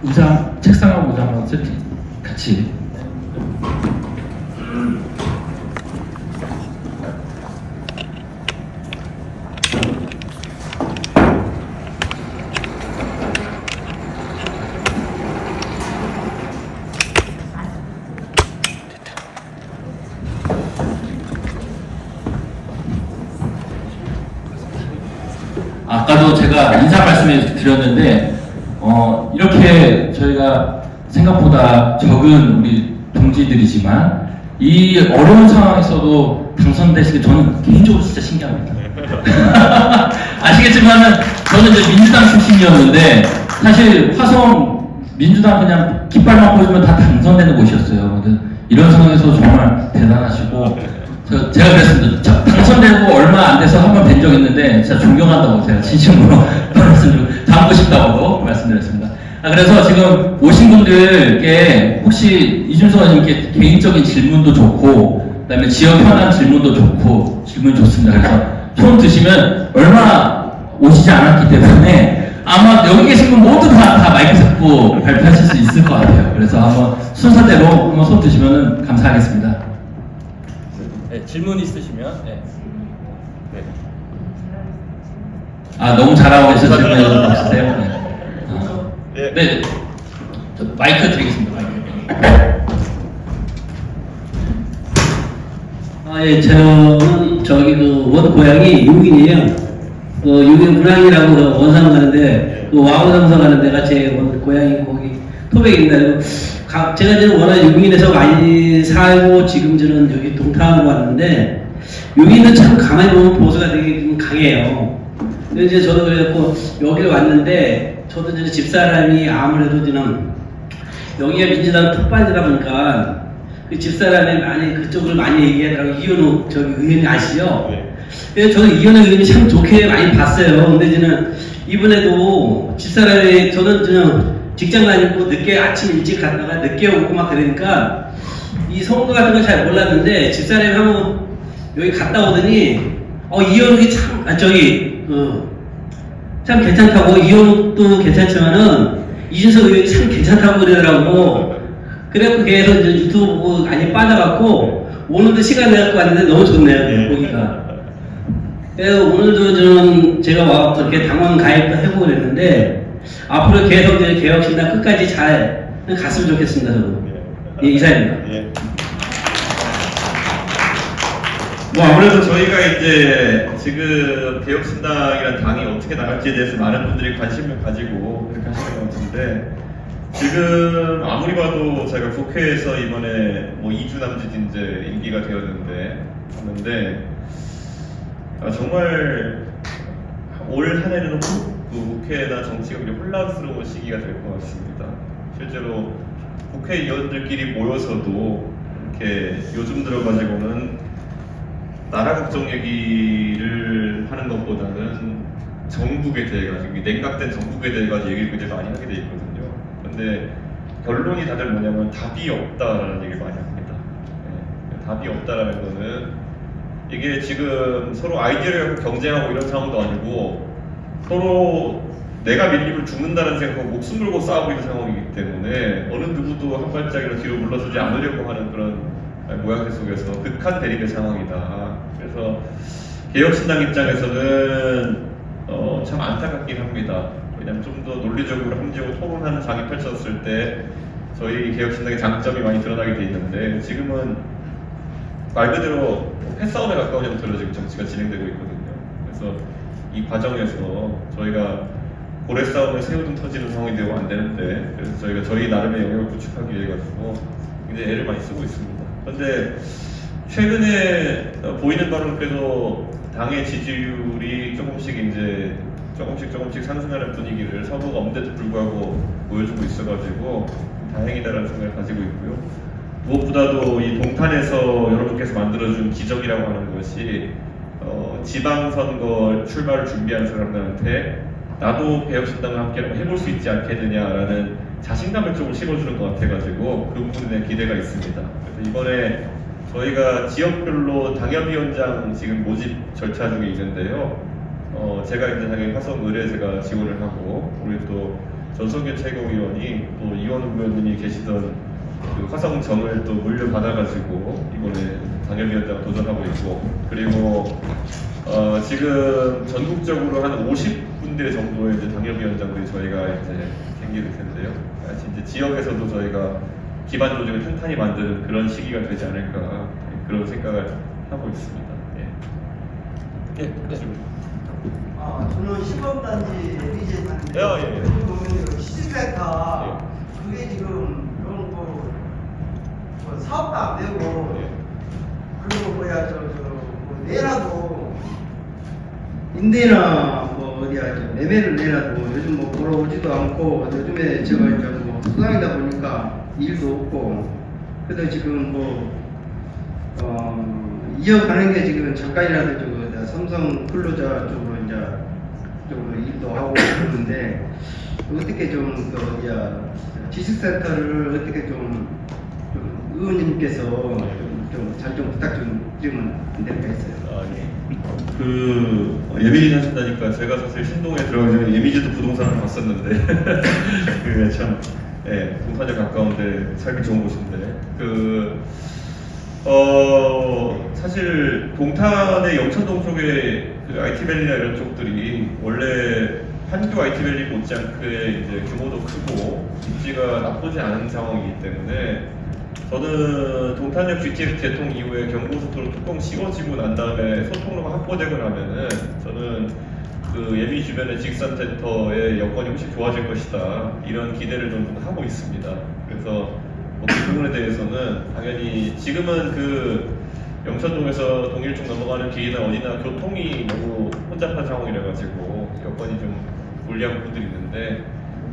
C: 의자, 책상하고 의자 한번 세팅 같이. 아까도 제가 인사 말씀을 드렸는데 이렇게 저희가 생각보다 적은 우리 동지들이지만 이 어려운 상황에서도 당선되시길 저는 개인적으로 진짜 신기합니다. 아시겠지만은 저는 이제 민주당 출신이었는데 사실 화성 민주당 그냥 깃발만 보여주면 다 당선되는 곳이었어요. 이런 상황에서 정말 대단하시고 제가 그랬습니다. 당선되고 얼마 안 돼서 한 번 뵌 적 있는데 진짜 존경한다고 제가 진심으로 닮고 싶다고 말씀드렸습니다. 그래서 지금 오신 분들께 혹시 이준석 의원님께 개인적인 질문도 좋고 그다음에 지역 현안 질문도 좋고 질문 좋습니다. 그래서 손 드시면 얼마 오시지 않았기 때문에 아마 여기 계신 분 모두 다 마이크 잡고 발표하실 수 있을 것 같아요. 그래서 한번 순서대로 한번 손 드시면 감사하겠습니다.
B: 네, 질문 있으시면. 네.
C: 너무 잘하고 계셔서 질문 없으세요? 네.
E: 예.
C: 네. 저 마이크 드리겠습니다. 마이크.
G: 예, 저는 저기 원 고향이 용인이에요. 용인 분항이라고 원산 가는데 와우성서 가는 데가 제 원 고향이 거기 토백입니다. 제가 지금 워낙 용인에서 많이 살고 지금 저는 여기 동탄으로 왔는데 용인은 참 가만히 보면 보수가 되게 좀 강해요. 그래서 이제 저도 그래갖고 여기를 왔는데 저도 이제 집사람이 아무래도 저는 여기가 민주당 톱반이다 보니까 그 집사람이 많이 그쪽을 많이 얘기하더라고요. 이현우 저기 의원이 아시죠? 그래서 저는 이현우 의원이 참 좋게 많이 봤어요. 근데 저는 이번에도 집사람이 저는 직장 다니고 늦게 아침 일찍 갔다가 늦게 오고 막 그러니까 이 선거 같은 거 잘 몰랐는데 집사람이 한번 여기 갔다 오더니 이현욱이 참 참 괜찮다고 이현욱도 괜찮지만은 이준석 의원이 참 괜찮다고 그러더라고. 그래갖고 계속 이제 유튜브 보고 많이 빠져갖고 오늘도 시간 내갖고 왔는데 너무 좋네요. 보기가. 그래서 오늘도 저는 제가 와서 이렇게 당원 가입도 해보고 그랬는데 앞으로 계속 이제 개혁신당 끝까지 잘 갔으면 좋겠습니다. 저도. 예, 이사입니다.
E: 예. 뭐 아무래도 저희가 이제 지금 개혁신당이라는 당이 어떻게 나갈지에 대해서 많은 분들이 관심을 가지고 그렇게 하시는 것 같은데 지금 아무리 봐도 제가 국회에서 이번에 뭐 2주 남짓 이제 임기가 되었는데 정말 올 한 해는 국회나 정치가 굉장히 혼란스러운 시기가 될 것 같습니다. 실제로 국회의원들끼리 모여서도 이렇게 요즘 들어가지고는 나라 국정 얘기를 하는 것보다는 정국에 대해 가지고 냉각된 정국에 대해 가지고 얘기를 굉장히 많이 하게 돼 있거든요. 근데 결론이 다들 뭐냐면 답이 없다라는 얘기를 많이 합니다. 네, 답이 없다라는 거는 이게 지금 서로 아이디어를 갖고 경쟁하고 이런 상황도 아니고 서로 내가 밀리면 죽는다는 생각하고 목숨 걸고 싸우고 있는 상황이기 때문에 어느 누구도 한 발짝이라도 뒤로 물러서지 않으려고 하는 그런 모양새 속에서 극한 대립의 상황이다. 그래서 개혁신당 입장에서는 참 안타깝긴 합니다. 왜냐하면 좀 더 논리적으로 함지고 토론하는 장이 펼쳐졌을 때 저희 개혁신당의 장점이 많이 드러나게 돼 있는데 지금은 말 그대로 패싸움에 가까운 형태로 지금 정치가 진행되고 있거든요. 그래서 이 과정에서 저희가 고래 싸움을 새우등 터지는 상황이 되면 안 되는데 그래서 저희가 저희 나름의 영역을 구축하기 위해 가지고 굉장히 애를 많이 쓰고 있습니다. 그런데 최근에 보이는 바로는 그래도 당의 지지율이 조금씩 상승하는 분위기를 서로가 없는데도 불구하고 보여주고 있어가지고 다행이다라는 생각을 가지고 있고요. 무엇보다도 이 동탄에서 여러분께서 만들어준 기적이라고 하는 것이 지방선거 출마를 준비하는 사람들한테 나도 개혁신당과 함께 해볼 수 있지 않겠느냐라는 자신감을 조금 심어주는 것 같아가지고 그 부분에 대한 기대가 있습니다. 그래서 이번에 저희가 지역별로 당협위원장 지금 모집 절차 중에 있는데요. 제가 이제 당연히 화성 의뢰 제가 지원을 하고 우리 또 전성규 최고위원이 또 이원우 의원님이 계시던 그 화성정을 또 물려받아가지고 이번에 당협위원장 도전하고 있고 그리고 지금 전국적으로 한 50군데 정도의 이제 당협위원장들이 저희가 이제 생기게 될 텐데요. 이제 지역에서도 저희가 기반 조직을 탄탄히 만드는 그런 시기가 되지 않을까 그런 생각을 하고 있습니다. 예. 예.
H: 저는 시범단지 리젠한데
E: 예.
H: 보면 시스템카 그게 지금 이런 거 사업도 안 되고 그리고 뭐야 뭐 내라도 임대나 뭐 어디야 매매를 내라도 요즘 뭐 보러 오지도 않고 요즘에 제가 이제 뭐 수당이다 보니까 일도 없고 그래도 지금 뭐 이어가는 게 지금 잠깐이라도 저거 삼성 근로자 쪽으로 이제 쪽으로 일도 하고 그러는데 어떻게 좀그 지식센터를 어떻게 좀 의원님께서 좀 잘 좀 부탁 좀 드리면 안 될까 했어요.
E: 그 예민이 하신다니까 제가 사실 신동에 들어가기 전에 예민이도 부동산을 봤었는데 그게 참 동탄에 가까운데 살기 좋은 곳인데 사실 동탄의 영천동 쪽에 그 IT밸리나 이런 쪽들이 원래 판교 IT밸리 못지않게 이제 규모도 크고 입지가 나쁘지 않은 상황이기 때문에 저는 동탄역 GTX 개통 이후에 경부고속도로 뚜껑 씌워지고 난 다음에 소통로가 확보되고 나면은 저는 그 예비 주변의 직선센터의 여건이 훨씬 좋아질 것이다 이런 기대를 좀 하고 있습니다. 그래서 그 부분에 대해서는 당연히 지금은 그 영천동에서 동일 쪽 넘어가는 길이나 어디나 교통이 너무 혼잡한 상황이라 가지고 여건이 좀 불리한 부분들이 있는데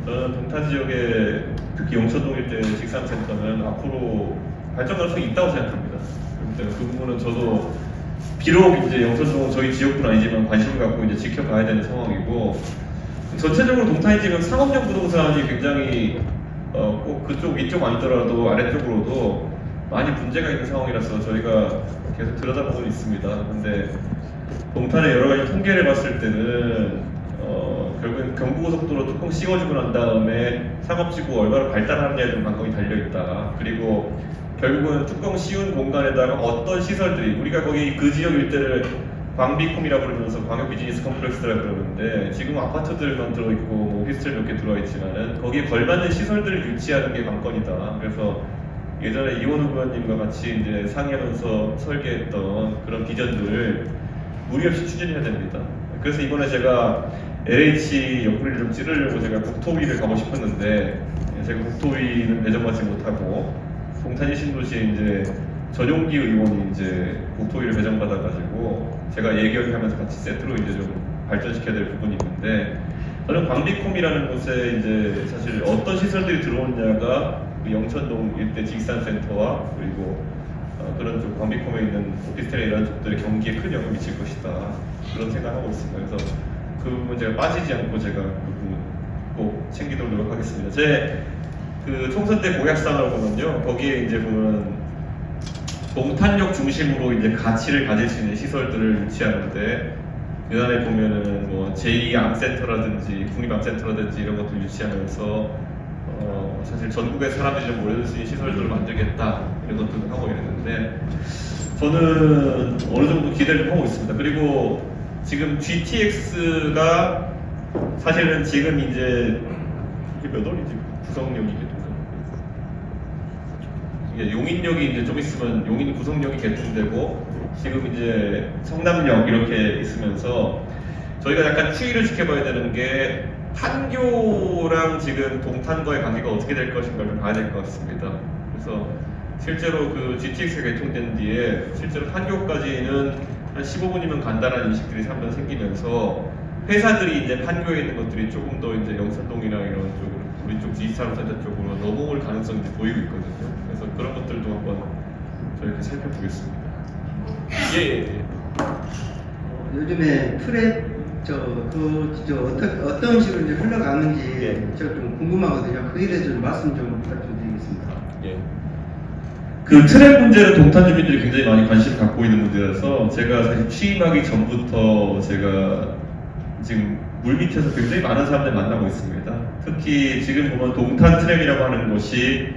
E: 저는 동탄 지역에 특히 영천동 일대 직산센터는 앞으로 발전 가능성이 있다고 생각합니다. 그렇기 때문에 그 부분은 저도 비록 이제 영천동은 저희 지역뿐 아니지만 관심을 갖고 이제 지켜봐야 되는 상황이고 전체적으로 동탄이 지금 상업용 부동산이 굉장히 꼭 그쪽 위쪽 아니더라도 아래쪽으로도 많이 문제가 있는 상황이라서 저희가 계속 들여다보고 있습니다. 근데 동탄의 여러 가지 통계를 봤을 때는 결국엔 경부고속도로 뚜껑 씌워주고 난 다음에 상업지구 얼마나 발달하느냐에 좀 관건이 달려있다. 그리고 결국은 뚜껑 씌운 공간에다가 어떤 시설들이 우리가 거기 그 지역 일대를 광비콤이라고 부르면서 광역 비즈니스 컴플렉스라고 그러는데 지금 아파트들만 들어있고 뭐 오피스텔 몇 개 들어있지만은 거기에 걸맞는 시설들을 유치하는 게 관건이다. 그래서 예전에 이원우 의원님과 같이 이제 상의하면서 설계했던 그런 비전들을 무리 없이 추진해야 됩니다. 그래서 이번에 제가 LH 옆구리를 좀 찌르려고 제가 국토위를 가고 싶었는데 제가 국토위는 배정받지 못하고 동탄이 신도시에 이제 전용기 의원이 이제 국토위를 배정받아가지고 제가 예결하면서 같이 세트로 이제 좀 발전시켜야 될 부분이 있는데 저는 광비콤이라는 곳에 이제 사실 어떤 시설들이 들어오느냐가 그 영천동 일대 직산센터와 그리고 그런 쪽 광비콤에 있는 오피스텔 이런 쪽들의 경기에 큰 영향을 미칠 것이다 그런 생각하고 있습니다. 그래서 그 부분 제가 빠지지 않고 제가 그 부분 꼭 챙기도록 노력하겠습니다. 제 그 총선 때 공약상을 보면요 거기에 이제 보면 동탄역 중심으로 이제 가치를 가질 수 있는 시설들을 유치하는데 그 안에 보면은 뭐 제2암센터라든지 국립암센터라든지 이런 것들 유치하면서 사실 전국의 사람들이 좀 모여들 수 있는 시설들을 만들겠다 이런 것들도 하고 이랬는데 저는 어느 정도 기대를 하고 있습니다. 그리고 지금 GTX가 사실은 지금 이제 이게 몇 월이지? 구성역이 이게 용인역이 이제 좀 있으면 용인 구성역이 개통되고 지금 이제 성남역 이렇게 있으면서 저희가 약간 추이를 지켜봐야 되는 게 판교랑 지금 동탄과의 관계가 어떻게 될 것인가를 좀 봐야 될 것 같습니다. 그래서 실제로 그 GTX가 개통된 뒤에 실제로 판교까지는 한 15분이면 간다라는 인식들이 한번 생기면서 회사들이 이제 판교에 있는 것들이 조금 더 이제 영산동이나 이런 쪽으로 우리 쪽 디지털센터 쪽으로 넘어올 가능성이 보이고 있거든요. 그래서 그런 것들도 한번 저희가 살펴보겠습니다. 예.
H: 요즘에 트랩 어떤 식으로 이제 흘러가는지
E: 예.
H: 저 좀 궁금하거든요. 그에 대해서 좀 말씀 좀 부탁 좀 드리겠습니다.
E: 예. 그 트랩 문제는 동탄 주민들이 굉장히 많이 관심을 갖고 있는 문제라서 제가 사실 취임하기 전부터 제가 지금 물밑에서 굉장히 많은 사람들 만나고 있습니다. 특히 지금 보면 동탄 트램이라고 하는 것이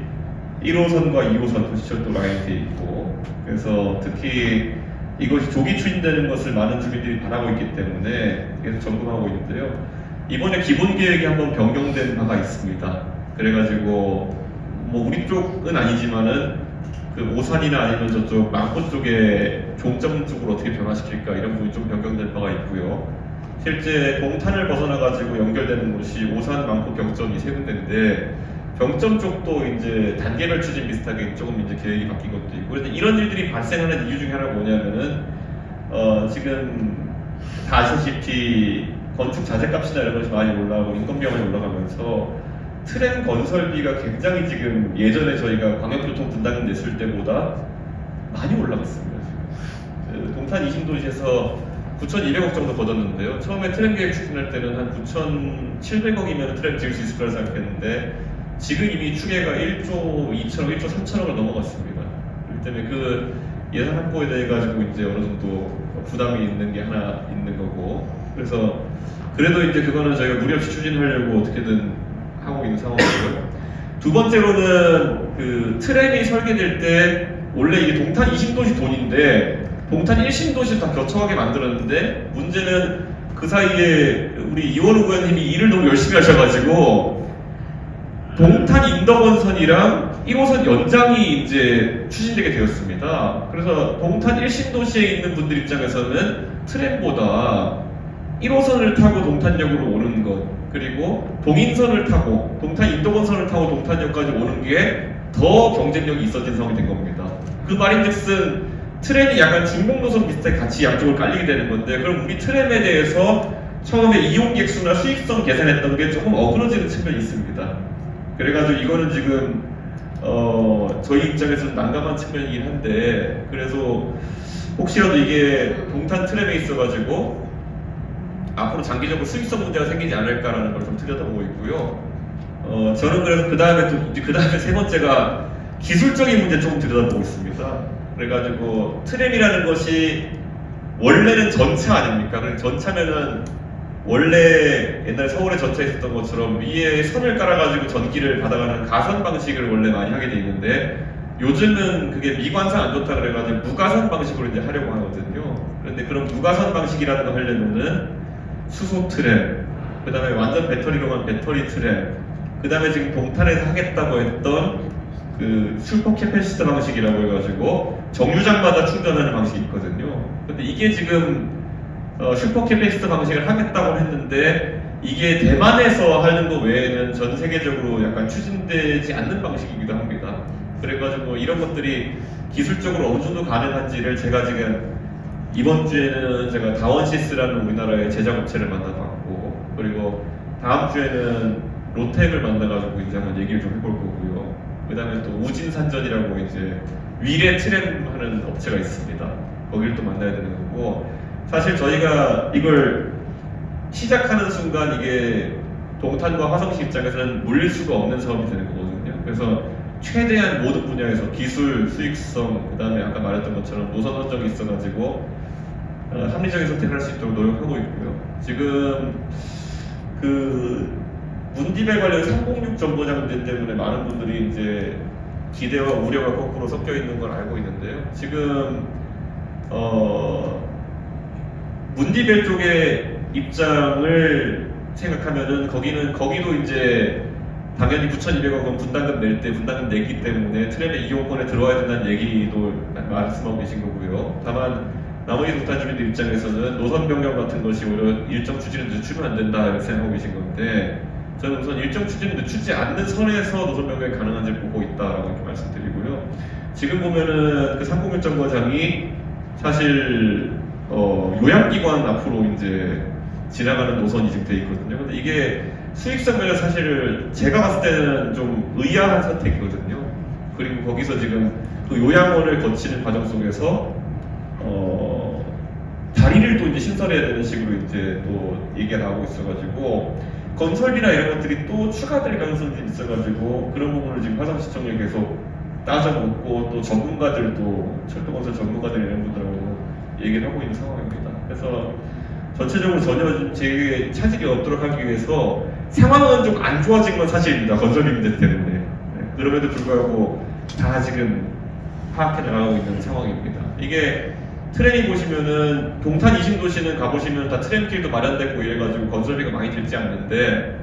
E: 1호선과 2호선 도시철도 라인이 되어 있고 그래서 특히 이것이 조기 추진되는 것을 많은 주민들이 바라고 있기 때문에 계속 점검하고 있는데요. 이번에 기본 계획이 한번 변경된 바가 있습니다. 그래가지고 뭐 우리 쪽은 아니지만은 그 오산이나 아니면 저쪽 망포 쪽에 종점 쪽으로 어떻게 변화시킬까 이런 부분이 좀 변경될 바가 있고요. 실제 동탄을 벗어나가지고 연결되는 곳이 오산, 망포, 경점이 세 군데인데 경점 쪽도 이제 단계별 추진 비슷하게 조금 이제 계획이 바뀐 것도 있고 그런데 이런 일들이 발생하는 이유 중에 하나가 뭐냐면은 지금 다 아시다시피 건축 자재값이나 이런 것이 많이 올라가고 인건비가 올라가면서 트램 건설비가 굉장히 지금 예전에 저희가 광역교통 분담금 냈을 때보다 많이 올라갔습니다. 지금. 그 동탄 20도시에서 9,200억 정도 걷었는데요. 처음에 트램 계획 추진할 때는 한 9,700억이면 트램 지을 수 있을 거라 생각했는데 지금 이미 추계가 1조 2천억, 1조 3천억을 넘어갔습니다. 그렇기 때문에 그 예산 확보에 대해 가지고 이제 어느 정도 부담이 있는 게 하나 있는 거고, 그래서 그래도 이제 그거는 저희가 무리 없이 추진하려고 어떻게든 하고 있는 상황이고요. 두 번째로는 그 트램이 설계될 때 원래 이게 동탄 20도시 돈인데 동탄 1신도시 다 겨쳐가게 만들었는데 문제는 그 사이에 우리 이원우 의원님이 일을 너무 열심히 하셔가지고 동탄 인덕원선이랑 1호선 연장이 이제 추진되게 되었습니다. 그래서 동탄 1신도시에 있는 분들 입장에서는 트램보다 1호선을 타고 동탄역으로 오는 것, 그리고 동인선을 타고 동탄 인덕원선을 타고 동탄역까지 오는 게 더 경쟁력이 있어진 상황이 된 겁니다. 그 말인즉슨 트램이 약간 중공 노선 비슷하게 같이 양쪽을 깔리게 되는 건데, 그럼 우리 트램에 대해서 처음에 이용객 수나 수익성 계산했던 게 조금 어그러지는 측면이 있습니다. 그래가지고 이거는 지금 저희 입장에서는 난감한 측면이긴 한데, 그래서 혹시라도 이게 동탄 트램에 있어가지고 앞으로 장기적으로 수익성 문제가 생기지 않을까라는 걸 좀 들여다보고 있고요. 저는 그래서 그 다음에 세 번째가 기술적인 문제 조금 들여다보고 있습니다. 그래가지고 트램이라는 것이 원래는 전차 아닙니까? 그럼 전차면은 원래 옛날 서울에 전차 있었던 것처럼 위에 선을 깔아가지고 전기를 받아가는 가선 방식을 원래 많이 하게 돼 있는데, 요즘은 그게 미관상 안 좋다 그래가지고 무가선 방식으로 이제 하려고 하거든요. 그런데 그런 무가선 방식이라는 거 하려면은 수소 트램, 그 다음에 완전 배터리로 간 배터리 트램, 그 다음에 지금 동탄에서 하겠다고 했던 그 슈퍼 캐패시터 방식이라고 해가지고 정류장마다 충전하는 방식이 있거든요. 근데 이게 지금 슈퍼 캐패시터 방식을 하겠다고 했는데 이게 대만에서 하는 거 외에는 전 세계적으로 약간 추진되지 않는 방식이기도 합니다. 그래가지고 이런 것들이 기술적으로 어느 정도 가능한지를 제가 지금 이번 주에는 제가 다원시스라는 우리나라의 제작업체를 만나봤고, 그리고 다음 주에는 로템을 만나가지고 이제 한번 얘기를 좀 해볼 거고요. 그 다음에 또 우진산전이라고 이제 위례 트램 하는 업체가 있습니다. 거기를 또 만나야 되는 거고, 사실 저희가 이걸 시작하는 순간 이게 동탄과 화성시 입장에서는 물릴 수가 없는 사업이 되는 거거든요. 그래서 최대한 모든 분야에서 기술, 수익성, 그 다음에 아까 말했던 것처럼 노선 선정이 있어가지고 합리적인 선택을 할 수 있도록 노력하고 있고요. 지금 그 문디벨 관련 306 정거장 문제 때문에 많은 분들이 이제 기대와 우려가 거꾸로 섞여 있는 걸 알고 있는데요. 지금 문디벨 쪽의 입장을 생각하면은 거기도 이제 당연히 9,200억 원 분담금 낼 때 분담금 내기 때문에 트램의 이용권에 들어와야 된다는 얘기도 말씀하고 계신 거고요. 다만 나머지 동탄 주민들 입장에서는 노선 변경 같은 것이 오히려 일정 추진을 늦추면 안 된다 이렇게 생각하고 계신 건데, 저는 우선 일정 추진을 늦추지 않는 선에서 노선 변경이 가능한지를 보고 있다라고 이렇게 말씀드리고요. 지금 보면은 그 301 정거장이 사실 요양기관 앞으로 이제 지나가는 노선이 지금 돼 있거든요. 근데 이게 수익성 면에서 사실 제가 봤을 때는 좀 의아한 선택이거든요. 그리고 거기서 지금 그 요양원을 거치는 과정 속에서 다리를 또 이제 신설해야 되는 식으로 이제 또 얘기가 나오고 있어가지고 건설비나 이런 것들이 또 추가될 가능성이 있어가지고 그런 부분을 지금 화성시청에 계속 따져먹고, 또 전문가들도 철도건설 전문가들 이런 분들하고 얘기를 하고 있는 상황입니다. 그래서 전체적으로 전혀 제 차질이 없도록 하기 위해서 상황은 좀 안 좋아진 건 사실입니다. 건설비 문제 때문에. 네, 그럼에도 불구하고 다 지금 파악해 나가고 있는 상황입니다. 이게 트램이 보시면은 동탄 20도시는 가보시면 다 트램길도 마련됐고 이래가지고 건설비가 많이 들지 않는데,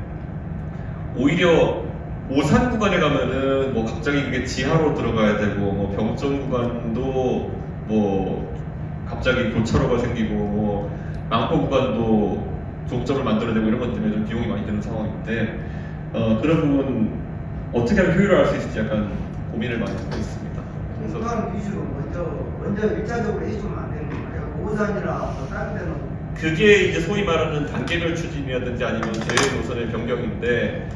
E: 오히려 오산 구간에 가면은 뭐 갑자기 그게 지하로 들어가야 되고, 뭐 병점 구간도 뭐 갑자기 교차로가 생기고, 뭐 망포 구간도 종점을 만들어내고 이런 것 때문에 좀 비용이 많이 드는 상황인데, 그런 부분 어떻게 하면 효율화할 수 있을지 약간 고민을 많이 하고 있습니다. 그래서
H: 동탄 위주로 먼저 일차적으로 해주면 안 되는 거예요. 오산이나 뭐 다른 데는
E: 그게 이제 소위 말하는 단계별 추진이라든지 아니면 계획 노선의 변경인데,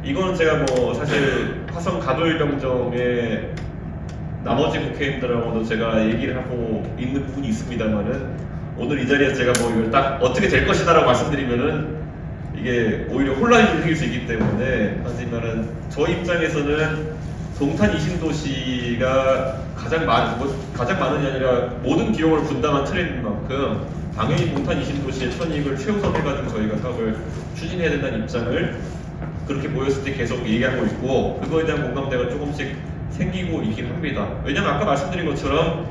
E: 이거는 제가 뭐 사실 화성 가돌병정에 나머지 국회의원들하고도 제가 얘기를 하고 있는 부분이 있습니다만은 오늘 이 자리에서 제가 뭐 이걸 딱 어떻게 될 것이다라고 말씀드리면은 이게 오히려 혼란이 좀 생길 수 있기 때문에 하지만은 저희 입장에서는 동탄 이신도시가 가장 많은이 아니라 모든 비용을 분담한 트렌인 만큼 당연히 동탄 이신도시의 편익을 최우선해가지고 저희가 사업을 추진해야 된다는 입장을 그렇게 모였을 때 계속 얘기하고 있고 그거에 대한 공감대가 조금씩 생기고 있긴 합니다. 왜냐면 아까 말씀드린 것처럼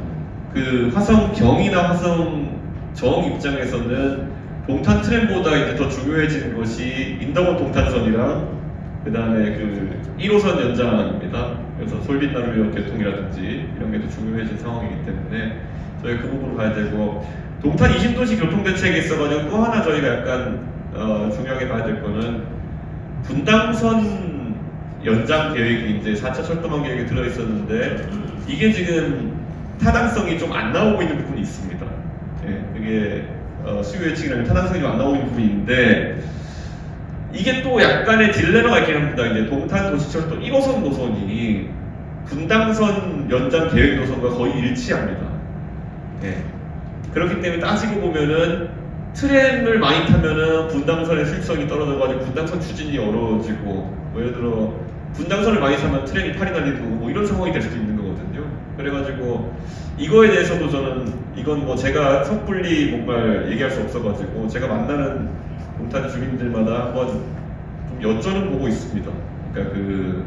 E: 그 화성경이나 화성정 입장에서는 동탄 트램보다 이제 더 중요해지는 것이 인덕원 동탄선이랑 그 다음에 그 1호선 연장입니다. 그래서 솔빛나루역 개통이라든지 이런 게 더 중요해진 상황이기 때문에 저희 그 부분을 봐야 되고 동탄 이신도시 교통대책에 있어가지고 또 하나 저희가 약간 중요하게 봐야 될 거는 분당선 연장 계획이 이제 4차 철도망 계획에 들어있었는데 이게 지금 타당성이 좀 안 나오고 있는 부분이 있습니다. 예, 그게 수요 예측이랑 타당성이 좀 안 나오고 있는 부분이 있는데 이게 또 약간의 딜레마가 있긴 합니다. 이제 동탄 도시철도 1호선 노선이 분당선 연장 계획 노선과 거의 일치합니다. 예. 그렇기 때문에 따지고 보면은 트램을 많이 타면은 분당선의 수익성이 떨어져가지고 분당선 추진이 어려워지고 뭐 예를 들어 분당선을 많이 타면 트램이 팔이 날리고 뭐 이런 상황이 될 수도 있는 거거든요. 그래가지고 이거에 대해서도 저는 이건 뭐 제가 섣불리 뭔가 얘기할 수 없어가지고 제가 만나는 동탄 주민들마다 한번 좀 여쭤는 보고 있습니다. 그러니까 그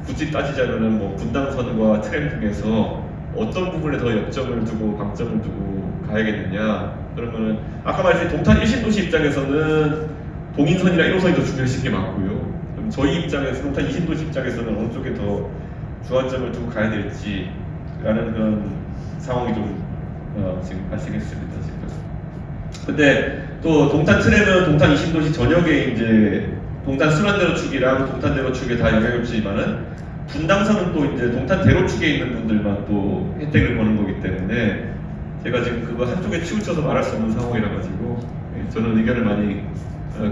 E: 굳이 따지자면은 뭐 분당선과 트램 중에서 어떤 부분에 더 역점을 두고 강점을 두고 가야겠느냐. 그러면은 아까 말했듯이 동탄 1신도시 입장에서는 동인선이나 1호선이 더 중요하신 게 맞고요. 그럼 저희 입장에서 동탄 2신도시 입장에서는 어느 쪽에 더 주안점을 두고 가야 될지라는 그런 상황이 좀 지금 발생했습니다. 지금. 근데 또 동탄 트램은 동탄 이신도시 전역에 이제 동탄 순환대로축이랑 동탄 대로축에 다 영향을 미치지만은 분당선은 또 이제 동탄 대로축에 있는 분들만 또 혜택을 보는 거기 때문에 제가 지금 그거 한쪽에 치우쳐서 말할 수 없는 상황이라 가지고 저는 의견을 많이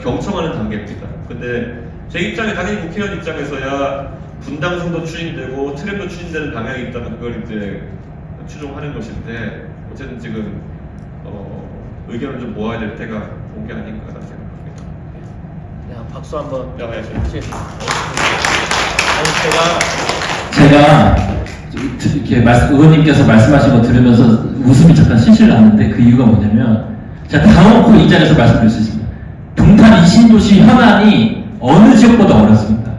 E: 경청하는 단계입니다. 근데 제 입장에 당연히 국회의원 입장에서야 분당선도 추진되고 트램도 추진되는 방향이 있다면 그걸 이제 추종하는 것인데 어쨌든 지금 의견을 좀 모아야 될 때가 온 게 아닌가라는 생각합니다.
B: 야, 박수 한번.
E: 야, 예,
G: 제가 이렇게 의원님께서 말씀하신 거 들으면서 웃음이 잠깐 실실 났는데 그 이유가 뭐냐면 제가 다놓고 이 자리에서 말씀드릴 수 있습니다. 동탄 이신도시 현안이 어느 지역보다 어렵습니다.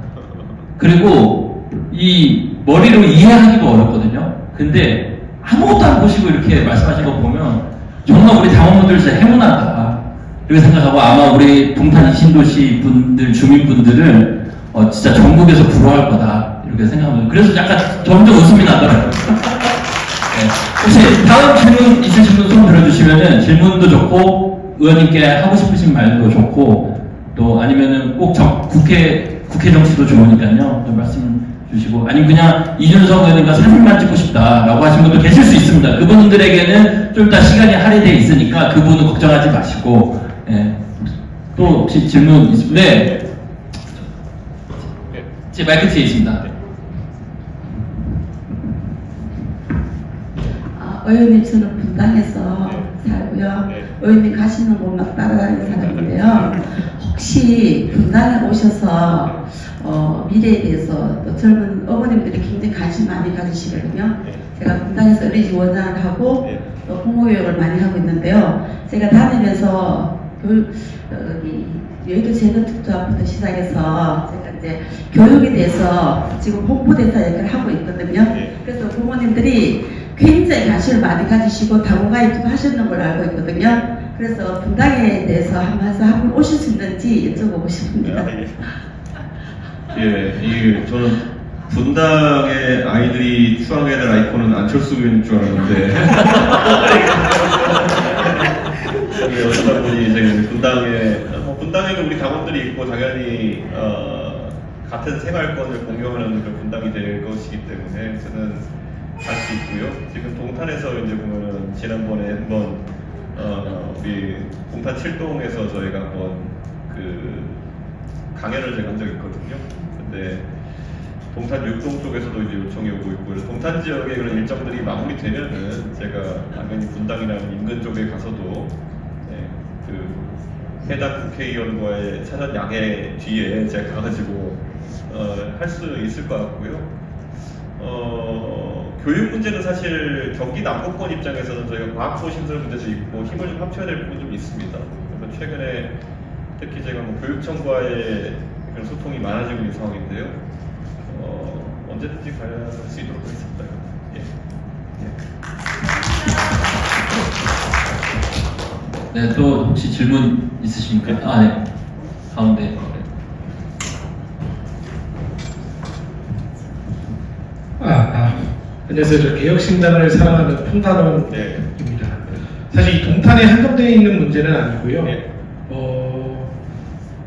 G: 그리고 이 머리로 이해하기도 어렵거든요. 근데 아무것도 안 보시고 이렇게 말씀하신 거 보면 정말 우리 당원분들 진짜 행운하다 이렇게 생각하고 아마 우리 동탄 이신도시 분들 주민분들을 진짜 전국에서 부러워할 거다 이렇게 생각합니다. 그래서 약간 점점 웃음이 나더라고요. 네. 혹시 다음 질문 있으신 분 손 들어주시면은 질문도 좋고 의원님께 하고 싶으신 말도 좋고 또 아니면은 꼭 국회 정치도 좋으니까요. 좀 말씀 주시고 아니면 그냥 이준석 의원님과 사진만 찍고 싶다라고 하신 분도 계실 수 있습니다. 그분들에게는 좀 이따 시간이 할애되어 있으니까 그분은 걱정하지 마시고 예. 또 혹시 질문 있으면 네. 제 마이크 뒤에 있습니다.
I: 의원님 저는 분당에서 살고요. 의원님 가시는 곳만 따라다니는 사람인데요. 혹시 분당에 오셔서 미래에 대해서 또 젊은 어머님들이 굉장히 관심 많이 가지시거든요. 제가 분당에서 어린이집 원장을 하고 또 홍보교육을 많이 하고 있는데요. 제가 다니면서 여의도 재건특조합부터 시작해서 제가 이제 교육에 대해서 지금 홍보대사 역할을 하고 있거든요. 그래서 부모님들이 굉장히 관심을 많이 가지시고 당원가입도 하셨는 걸로 알고 있거든요. 그래서 분당에 대해서 한번 오실 수 있는지 여쭤보고 싶습니다.
E: 예, 저는 분당의 아이들이 추앙해야 될 아이콘은 안철수 의원인 줄 알았는데 어쩌다 보니 저희 분당에도 우리 당원들이 있고 당연히 같은 생활권을 공유하는 그런 분당이 될 것이기 때문에 저는 갈 수 있고요. 지금 동탄에서 이제 보면은 지난번에 한번 우리 동탄 7동에서 저희가 한번 그 강연을 제가 한 적이 있거든요. 근데 동탄 육동 쪽에서도 이제 요청이 오고 있고, 그래서 동탄 지역의 그런 일정들이 마무리되면은 제가 당연히 분당이나 인근 쪽에 가서도 그 해당 국회의원과의 사전 양해 뒤에 제가 가가지고 할 수 있을 것 같고요. 교육 문제는 사실 경기 남부권 입장에서는 저희가 과학고 신설 문제도 있고 힘을 좀 합쳐야 될 부분이 좀 있습니다. 그래서 최근에 특히 제가 뭐 교육청과의 그런 소통이 많아지고 있는 상황인데요. 언제든지 갈 수 있도록 하겠습니다.
B: 네, 또 혹시 질문 있으십니까? 아, 네. 가운데.
J: 안녕하세요. 저 개혁신당을 사랑하는 풍단원입니다. 사실 이 동탄에 한정되어 있는 문제는 아니고요.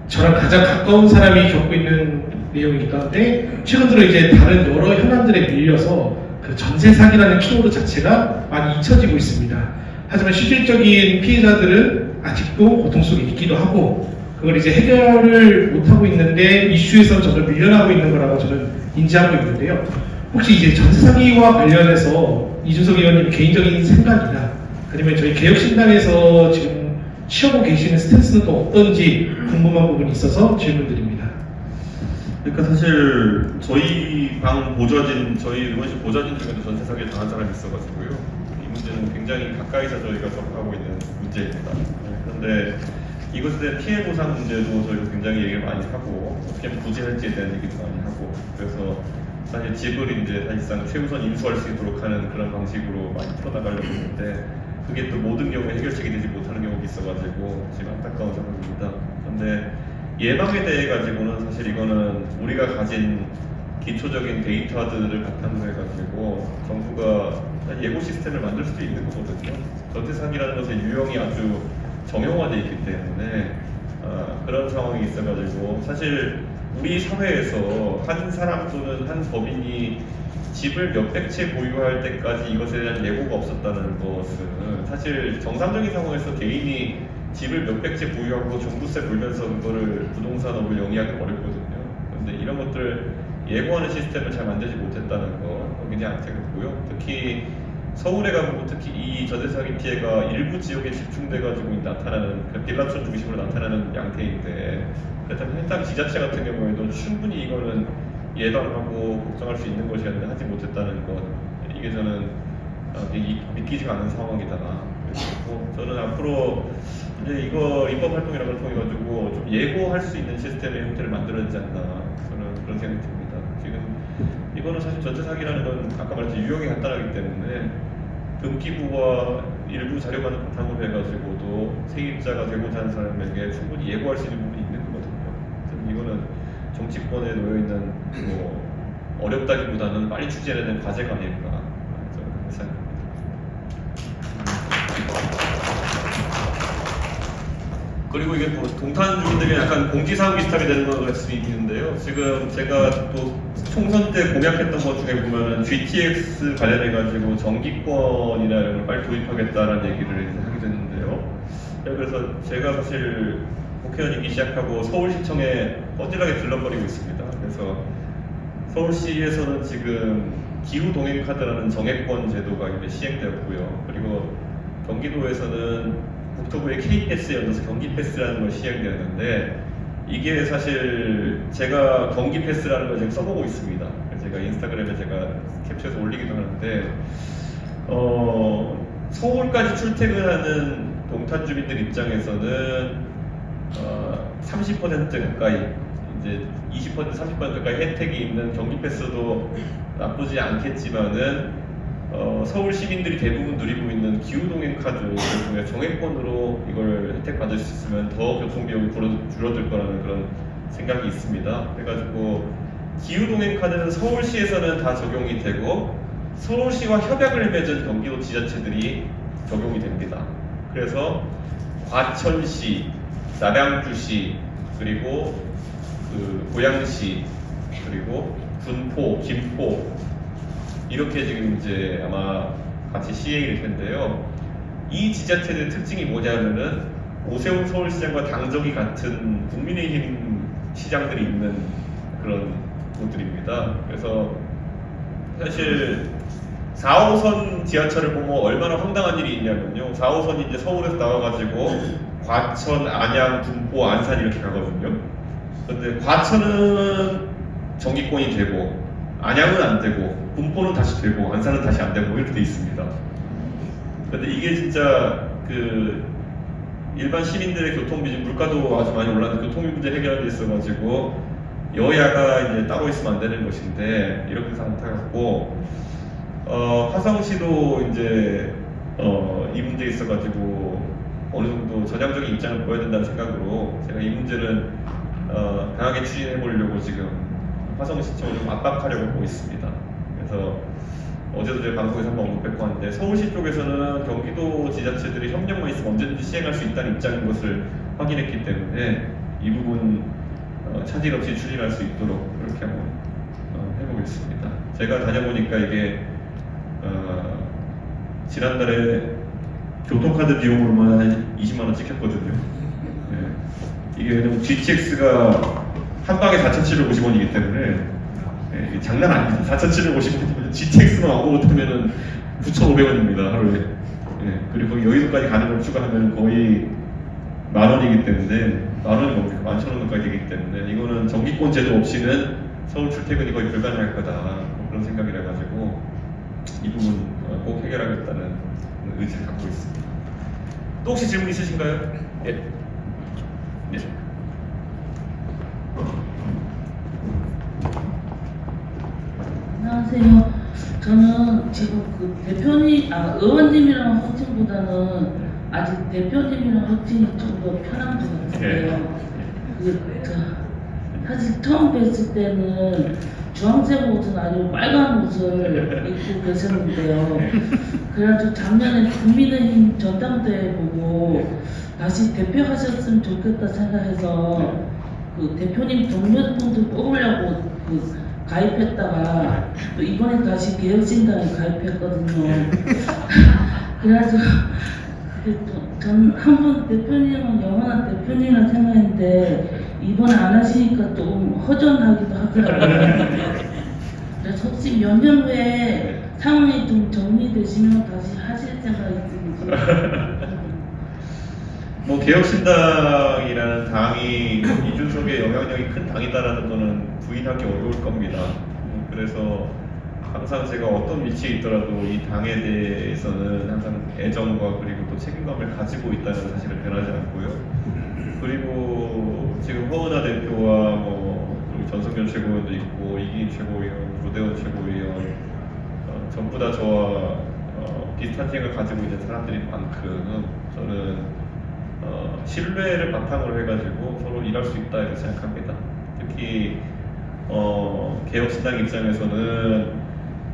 J: 저랑 가장 가까운 사람이 겪고 있는 내용이기도 한데, 최근 들어 이제 다른 여러 현안들에 밀려서 그 전세 사기라는 키워드 자체가 많이 잊혀지고 있습니다. 하지만 실질적인 피해자들은 아직도 고통 속에 있기도 하고, 그걸 이제 해결을 못하고 있는데 이슈에서 점점 밀려나고 있는 거라고 저는 인지하고 있는데요. 혹시 이제 전세 사기와 관련해서 이준석 의원님 개인적인 생각이나 아니면 저희 개혁신당에서 지금 취하고 계시는 스탠스는 또 어떤지 궁금한 부분이 있어서 질문드립니다.
E: 그러니까 사실 저희 방 보좌진, 저희 의원실 보좌진 중에도 전세 사기를 당한 사람이 있어가지고요. 이 문제는 굉장히 가까이서 저희가 접하고 있는 문제입니다. 그런데 이것에 대한 피해 보상 문제도 저희가 굉장히 얘기를 많이 하고, 어떻게 구제할지에 대한 얘기도 많이 하고, 그래서 사실 집을 이제 사실상 최우선 인수할 수 있도록 하는 그런 방식으로 많이 풀어나가려고 했는데, 그게 또 모든 경우에 해결책이 되지 못하는 경우가 있어가지고 지금 안타까운 상황입니다. 그런데 예방에 대해 가지고는 사실 이거는 우리가 가진 기초적인 데이터들을 바탕으로 해가지고 정부가 예고 시스템을 만들 수도 있는 거거든요. 전세 사기라는 것의 유형이 아주 정형화되어 있기 때문에 그런 상황이 있어가지고, 사실 우리 사회에서 한 사람 또는 한 법인이 집을 몇백 채 보유할 때까지 이것에 대한 예고가 없었다는 것은, 사실 정상적인 상황에서 개인이 집을 몇백 채 보유하고 종부세 물면서 그거를 부동산업을 영위하기 어렵거든요. 그런데 이런 것들 예고하는 시스템을 잘 만들지 못했다는 거 굉장히 안타깝고요. 특히 서울에 가보면 특히 이 전세 사기 피해가 일부 지역에 집중돼가지고 나타나는, 빌라촌 중심으로 나타나는 양태인데, 그렇다면 해당 지자체 같은 경우에도 충분히 이거는 예방하고 걱정할 수 있는 것이었는데 하지 못했다는 것, 이게 저는 믿기지가 않는 상황이다. 그리고 저는 앞으로 이제 이거 입법 활동이라는 걸 통해 가지고 좀 예고할 수 있는 시스템의 형태를 만들어야 되지 않나, 저는 그런 생각이 듭니다. 지금 이거는 사실 전세 사기라는 건 아까 말했듯이 유형이 간단하기 때문에 등기부와 일부 자료관을 바탕으로 해가지고도 세입자가 되고자 하는 사람에게 충분히 예고할 수 있는 부분이 있는 거거든요. 이거는 정치권에 놓여있는 뭐 어렵다기보다는 빨리 추진해내는 과제가 아닐까, 저는 그렇게 생각합니다. 그리고 이게 뭐 동탄 주민들이 약간 공지사항 비슷하게 되는 것 같을 수 있는데요. 지금 제가 또 총선 때 공약했던 것 중에 보면 GTX 관련해가지고 정기권이나 이런 걸 빨리 도입하겠다는 얘기를 이제 하게 됐는데요. 그래서 제가 사실 국회의원이기 시작하고 서울시청에 뻔질하게 들러버리고 있습니다. 그래서 서울시에서는 지금 기후동행카드라는 정액권 제도가 이제 시행되었고요. 그리고 경기도에서는 국토부의 K패스에 얹어서 경기패스라는 걸 시행되었는데, 이게 사실 제가 경기패스라는 걸 지금 써보고 있습니다. 제가 인스타그램에 제가 캡처해서 올리기도 하는데, 서울까지 출퇴근하는 동탄 주민들 입장에서는 30% 가까이, 이제 20% 30% 가까이 혜택이 있는 경기패스도 나쁘지 않겠지만은 서울 시민들이 대부분 누리고 있는 기후동행 카드를 통해 정액권으로 이걸 혜택 받을 수 있으면 더 교통비용이 줄어들 거라는 그런 생각이 있습니다. 그래가지고 기후동행 카드는 서울시에서는 다 적용이 되고, 서울시와 협약을 맺은 경기도 지자체들이 적용이 됩니다. 그래서 과천시, 남양주시, 그리고 그 고양시, 그리고 군포, 김포, 이렇게 지금 이제 아마 같이 시행이 될 텐데요. 이 지자체들의 특징이 뭐냐면은 오세훈 서울시장과 당적이 같은 국민의힘 시장들이 있는 그런 곳들입니다. 있습니다. 그래서 사실 4호선 지하철을 보면 얼마나 황당한 일이 있냐면요. 4호선이 이제 서울에서 나와가지고 과천, 안양, 군포, 안산 이렇게 가거든요. 근데 과천은 정기권이 되고 안양은 안 되고 군포는 다시 되고 안산은 다시 안 되고 이렇게 돼 있습니다. 근데 이게 진짜 그 일반 시민들의 교통비, 지금 물가도 아주 많이 올랐는데 교통비 문제 해결돼 있어가지고 여야가 이제 따로 있으면 안 되는 것인데 이렇게 해서 안타깝고 화성시도 이제 이 문제에 있어가지고 어느 정도 전향적인 입장을 보여야 된다는 생각으로 제가 이 문제는 강하게 추진해 보려고 지금 화성시청을 좀 압박하려고 하고 있습니다. 그래서 어제도 제가 방송에서 한번 언급했고 하는데 서울시 쪽에서는 경기도 지자체들이 협력만 있으면 언제든지 시행할 수 있다는 입장인 것을 확인했기 때문에 이 부분 차질 없이 추진할 수 있도록 그렇게 한번 해보겠습니다. 제가 다녀보니까 이게 지난달에 교통카드 비용으로만 한 20만원 찍혔거든요. 네. 이게 왜냐면 GTX가 한 방에 4,750원이기 때문에 이게 장난 아닙니다. 4,750원이면 GTX만 왕복을 타면은 9,500원입니다 하루에. 네. 그리고 여의도까지 가는 걸 추가하면 거의 10,000원이기 때문에 10,000원이 넘고 11,000원 가까이 되기 때문에 이거는 정기권 제도 없이는 서울 출퇴근이 거의 불가능할 거다 그런 생각이라 가지고 이 부분 꼭 해결하겠다는 의지를 갖고 있습니다. 또 혹시 질문 있으신가요? 예. 예.
K: 안녕하세요. 저는 지금 그 의원님이랑 호칭보다는 아직 대표님이랑 호칭이 좀 더 편한 것 같은데요. 사실 처음 뵀을 때는 주황색 옷은 아니고 빨간 옷을 입고 계셨는데요. 그래가지고 작년에 국민의힘 전당대회 보고 다시 대표하셨으면 좋겠다 생각해서 그 대표님 동료분들 뽑으려고 가입했다가 또 이번에 다시 개혁신당에 가입했거든요. 그래가지고 전 한 번 대표님은 영원한 대표님이라 생각했는데 이번에 안 하시니까 좀 허전하기도 하더라고요. 그래서 혹시 몇 년 후에 상황이 좀 정리되시면 다시 하실 생각이 있으신지.
E: 뭐 개혁신당이라는 당이 이준석의 영향력이 큰 당이다라는 거는 부인하기 어려울 겁니다. 그래서 항상 제가 어떤 위치에 있더라도 이 당에 대해서는 항상 애정과 그리고 또 책임감을 가지고 있다는 사실을 변하지 않고요. 그리고 지금 허은하 대표와 그리고 전성현 최고위원도 있고 이기인 최고위원, 조대원 최고위원 전부 다 저와 비슷한 생각을 가지고 있는 사람들인 만큼 저는 신뢰를 바탕으로 해가지고 서로 일할 수 있다 이렇게 생각합니다. 특히 개혁신당 입장에서는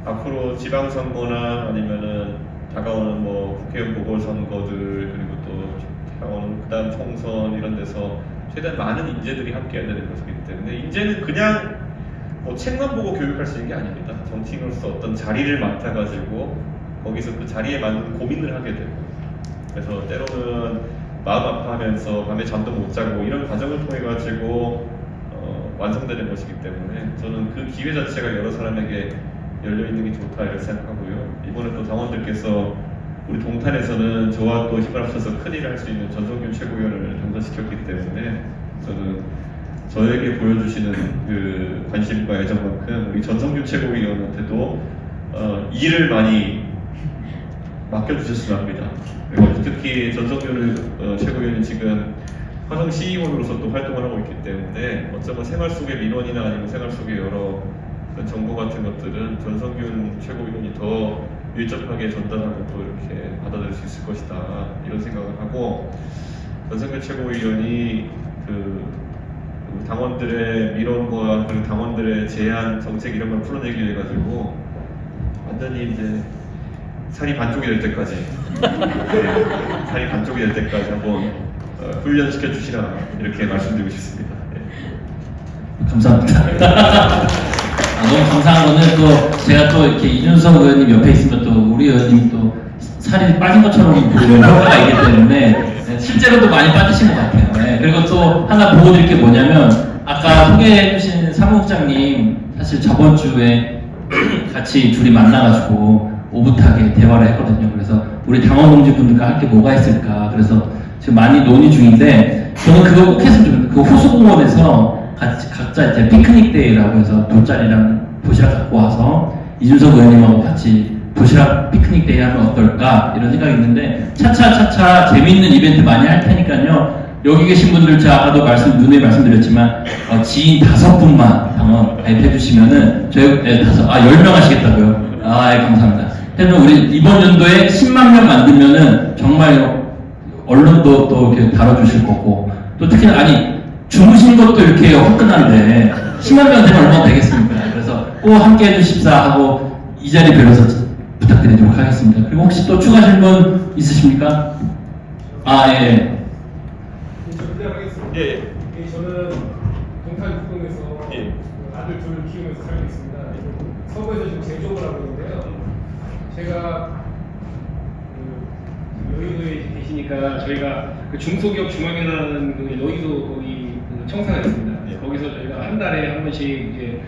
E: 앞으로 지방선거나 아니면은 다가오는 국회의원 보궐선거들 그리고 또 다가오는 그다음 총선 이런 데서 최대한 많은 인재들이 함께해야 되는 것이기 때문에 인재는 그냥 책만 보고 교육할 수 있는 게 아닙니다. 정치인으로서 어떤 자리를 맡아가지고 거기서 그 자리에 맞는 고민을 하게 되고 그래서 때로는 마음 아파하면서 밤에 잠도 못 자고 이런 과정을 통해 가지고 완성되는 것이기 때문에 저는 그 기회 자체가 여러 사람에게 열려 있는 게 좋다 이렇게 생각하고요. 이번에 또 당원들께서 우리 동탄에서는 저와 또 힘을 합쳐서 큰일을 할 수 있는 전성균 최고위원을 당선시켰기 때문에 저는 저에게 보여주시는 그 관심과 애정만큼 우리 전성균 최고위원한테도 일을 많이 맡겨주셨으면 합니다. 그리고 특히 전성균 최고위원이 지금 화성 시의원으로서 또 활동을 하고 있기 때문에 어쩌면 생활 속의 민원이나 아니면 생활 속의 여러 그런 정보 같은 것들은 전성균 최고위원이 더 밀접하게 전달하고 또 이렇게 받아들일 수 있을 것이다 이런 생각을 하고 전성균 최고위원이 그 당원들의 민원과 그리고 당원들의 제안 정책 이런 걸 풀어내기 위해 가지고 완전히 이제 살이 반쪽이 될 때까지 살이 반쪽이 될 때까지 한번 훈련시켜 주시라 이렇게 말씀드리고 싶습니다.
B: 감사합니다. 너무 감사한 거는 또 제가 또 이렇게 이준석 의원님 옆에 있으면 또 우리 의원님 또 살이 빠진 것처럼 보이는 효과가 있기 때문에 실제로도 많이 빠지신 것 같아요. 네. 그리고 또 하나 보고 드릴 게 뭐냐면 아까 소개해 주신 사무국장님 사실 저번 주에 같이 둘이 만나가지고 오붓하게 대화를 했거든요. 그래서 우리 당원 동지분들과 할 게 뭐가 있을까. 그래서 지금 많이 논의 중인데 저는 그거 꼭 했으면 좋겠어요. 그 호수공원에서 같이 각자 이제 피크닉 데이라고 해서 돗자리랑 도시락 갖고 와서 이준석 의원님하고 같이 도시락 피크닉 데이 하면 어떨까 이런 생각이 있는데 차차 재미있는 이벤트 많이 할 테니까요. 여기 계신 분들 제가 아까도 누누이 말씀드렸지만 지인 5분만 당원 가입해 주시면은 저희 10명 하시겠다고요? 아, 예, 감사합니다. 그래서 우리 이번 연도에 10만 명 만들면은 정말 언론도 또 이렇게 다뤄주실 거고 또 특히 주무신 것도 이렇게 화끈한데 10만 명 되면 얼마나 되겠습니까? 그래서 꼭 함께 해주십사 하고 이 자리 빌어서 부탁드리도록 하겠습니다. 그리고 혹시 또 추가하실 분 있으십니까? 예.
E: 예.
L: 저는 동탄 북동에서 아들 둘 키우면서 살고 있습니다. 서구에서 지금 제조업을 하고 있는데요. 제가 여의도에 계시니까 저희가 그 중소기업 중앙회라는 그 여의도 거기 그 청사가 있습니다. 거기서 저희가 한 달에 한 번씩 이제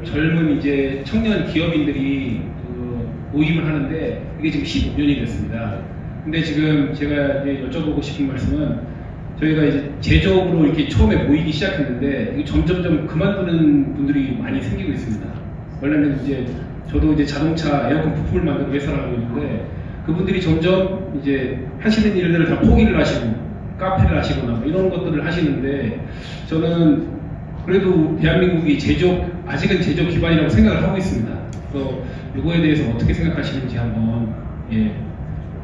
L: 젊은 이제 청년 기업인들이 그 모임을 하는데 이게 지금 15년이 됐습니다. 근데 지금 제가 이제 여쭤보고 싶은 말씀은 저희가 이제 제조업으로 이렇게 처음에 모이기 시작했는데 이게 점점점 그만두는 분들이 많이 생기고 있습니다. 원래는 이제 저도 이제 자동차 에어컨 부품을 만드는 회사를 하고 있는데 그분들이 점점 이제 하시는 일들을 다 포기를 하시고 카페를 하시거나 뭐 이런 것들을 하시는데 저는 그래도 대한민국이 아직은 제조업 기반이라고 생각을 하고 있습니다. 그래서 이거에 대해서 어떻게 생각하시는지 한번 이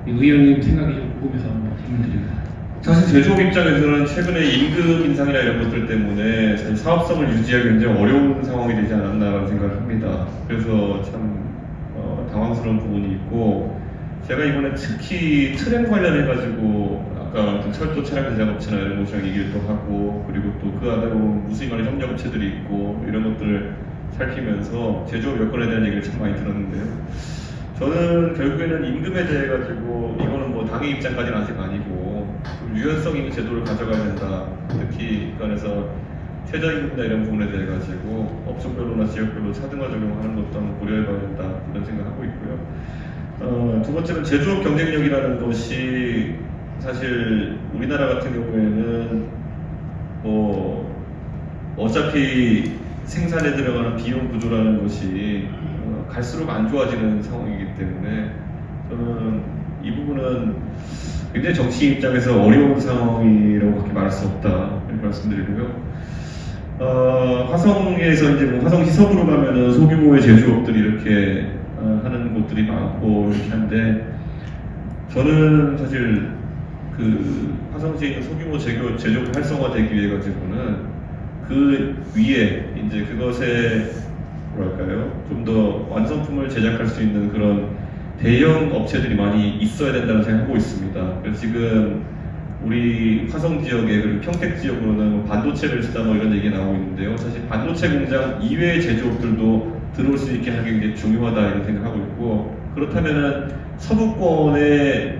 L: 의원님 생각이 좀 궁금해서 한번 질문 드립니다.
E: 사실 제조업 입장에서는 최근에 임금 인상이나 이런 것들 때문에 사실 사업성을 유지하기 굉장히 어려운 상황이 되지 않았나라는 생각을 합니다. 그래서 참 당황스러운 부분이 있고 제가 이번에 특히 트램 관련해가지고 아까 철도 차량 제작업체나 이런 곳이랑 얘기를 또 하고 그리고 또 그 안에 무수히많은 협력업체들이 있고 이런 것들을 살피면서 제조업 여건에 대한 얘기를 참 많이 들었는데요. 저는 결국에는 임금에 대해 가지고 이거는 뭐 당의 입장까지는 아직 아니고 유연성 있는 제도를 가져가야 된다. 특히 그 안에서 최저임금이나 이런 부분에 대해 가지고 업종별로나 지역별로 차등화 적용하는 것도 한번 고려해봐야 된다 이런 생각하고 있고요. 두 번째는 제조업 경쟁력이라는 것이 사실 우리나라 같은 경우에는 뭐 어차피 생산에 들어가는 비용 구조라는 것이 갈수록 안 좋아지는 상황이기 때문에 저는 이 부분은 굉장히 정치 입장에서 어려운 상황이라고밖에 말할 수 없다 이렇게 말씀드리고요. 화성에서 이제 뭐 화성시 서부로 가면은 소규모의 제조업들이 이렇게 하는 곳들이 많고 이렇게 한데 저는 사실 그 화성시에 있는 소규모 제조업 활성화되기 위해 가지고는 그 위에 이제 그것에 뭐랄까요 좀 더 완성품을 제작할 수 있는 그런 대형 업체들이 많이 있어야 된다고 생각하고 있습니다. 그래서 지금 우리 화성 지역에 그리고 평택 지역으로는 뭐 반도체를 쓰다 뭐 이런 얘기가 나오고 있는데요. 사실 반도체 공장 이외의 제조업들도 들어올 수 있게 하는 게 굉장히 중요하다 이런 생각하고 있고 그렇다면은 서부권에